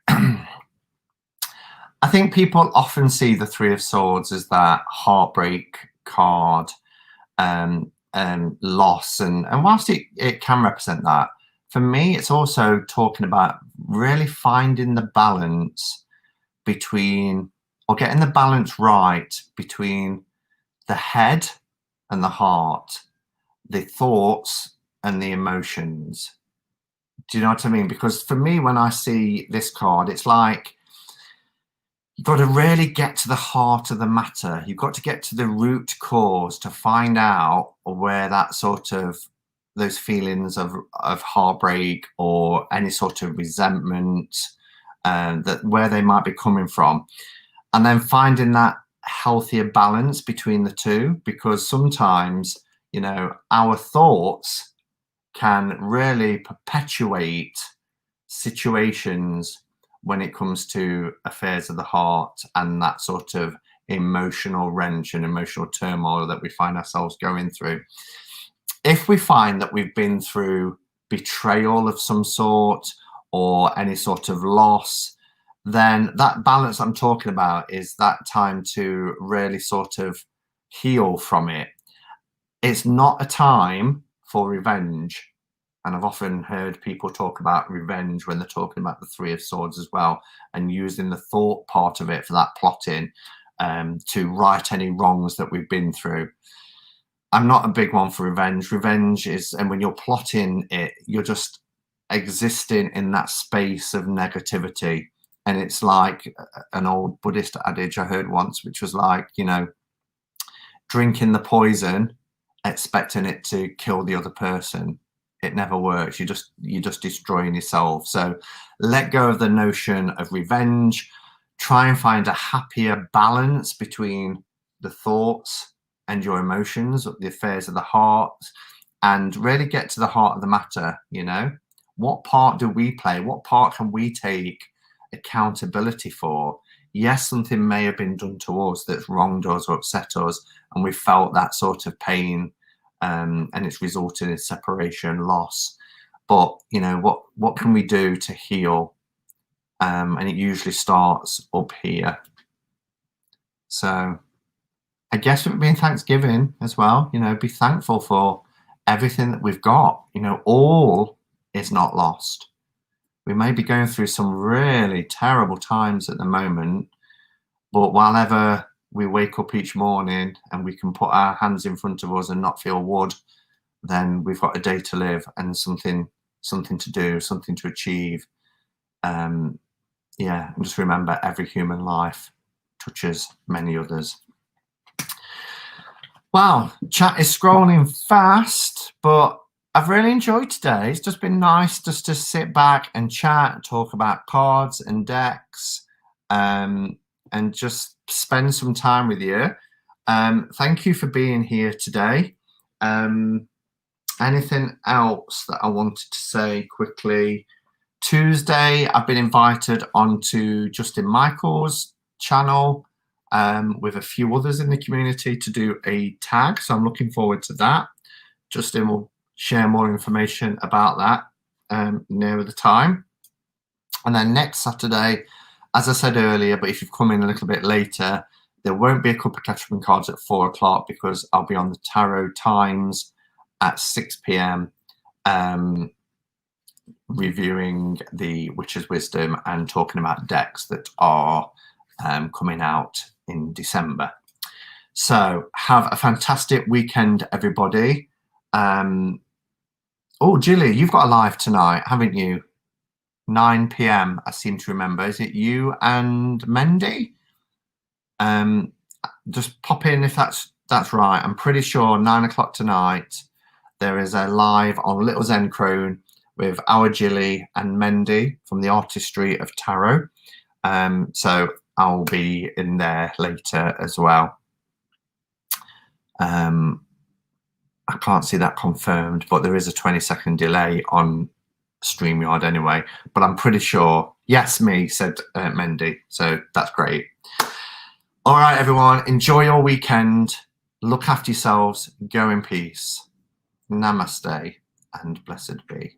I think people often see the Three of Swords as that heartbreak card, loss, and whilst it can represent that, for me it's also talking about really finding the balance between, or getting the balance right between the head and the heart, the thoughts and the emotions. Do you know what I mean? Because for me, when I see this card, it's like you've got to really get to the heart of the matter. You've got to get to the root cause to find out where that sort of, those feelings of heartbreak or any sort of resentment, that where they might be coming from, and then finding that healthier balance between the two. Because sometimes, you know, our thoughts can really perpetuate situations when it comes to affairs of the heart and that sort of emotional wrench and emotional turmoil that we find ourselves going through. If we find that we've been through betrayal of some sort or any sort of loss, then that balance I'm talking about is that time to really sort of heal from it. It's not a time for revenge. And I've often heard people talk about revenge when they're talking about the Three of Swords as well, and using the thought part of it for that plotting, to right any wrongs that we've been through. I'm not a big one for revenge. Revenge is, and when you're plotting it, you're just existing in that space of negativity. And it's like an old Buddhist adage I heard once, which was like, you know, drinking the poison, expecting it to kill the other person. It never works. You're just destroying yourself. So let go of the notion of revenge. Try and find a happier balance between the thoughts and your emotions, the affairs of the heart, and really get to the heart of the matter. You know, what part do we play? What part can we take accountability for? Yes, something may have been done to us that's wronged us or upset us, and we felt that sort of pain, and it's resulted in separation, loss. But you know, what can we do to heal? And it usually starts up here. So I guess it would be in Thanksgiving as well. You know, be thankful for everything that we've got. You know, all is not lost. We may be going through some really terrible times at the moment, but whenever we wake up each morning and we can put our hands in front of us and not feel wood, then we've got a day to live and something to do, something to achieve. Yeah, and just remember, every human life touches many others. Wow, chat is scrolling fast, but I've really enjoyed today. It's just been nice just to sit back and chat, talk about cards and decks, and just spend some time with you. Thank you for being here today. Anything else that I wanted to say quickly? Tuesday, I've been invited onto Justin Michael's channel with a few others in the community to do a tag. So I'm looking forward to that. Justin will share more information about that nearer the time. And then next Saturday, as I said earlier, but if you've come in a little bit later, there won't be a Cuppa catch-up cards at 4 o'clock because I'll be on the Tarot Times at 6 p.m. Reviewing the Witch's Wisdom and talking about decks that are coming out in December. So have a fantastic weekend, everybody. Oh, Jilly, you've got a live tonight, haven't you? 9 p.m. I seem to remember. Is it you and Mendy? Just pop in if that's right. I'm pretty sure 9 o'clock tonight there is a live on Little Zen Crone with our Jilly and Mendy from the Artistry of Tarot. So I'll be in there later as well. I can't see that confirmed, but there is a 20-second delay on StreamYard anyway. But I'm pretty sure, yes, me, said Mendy. So that's great. All right, everyone, enjoy your weekend. Look after yourselves. Go in peace. Namaste and blessed be.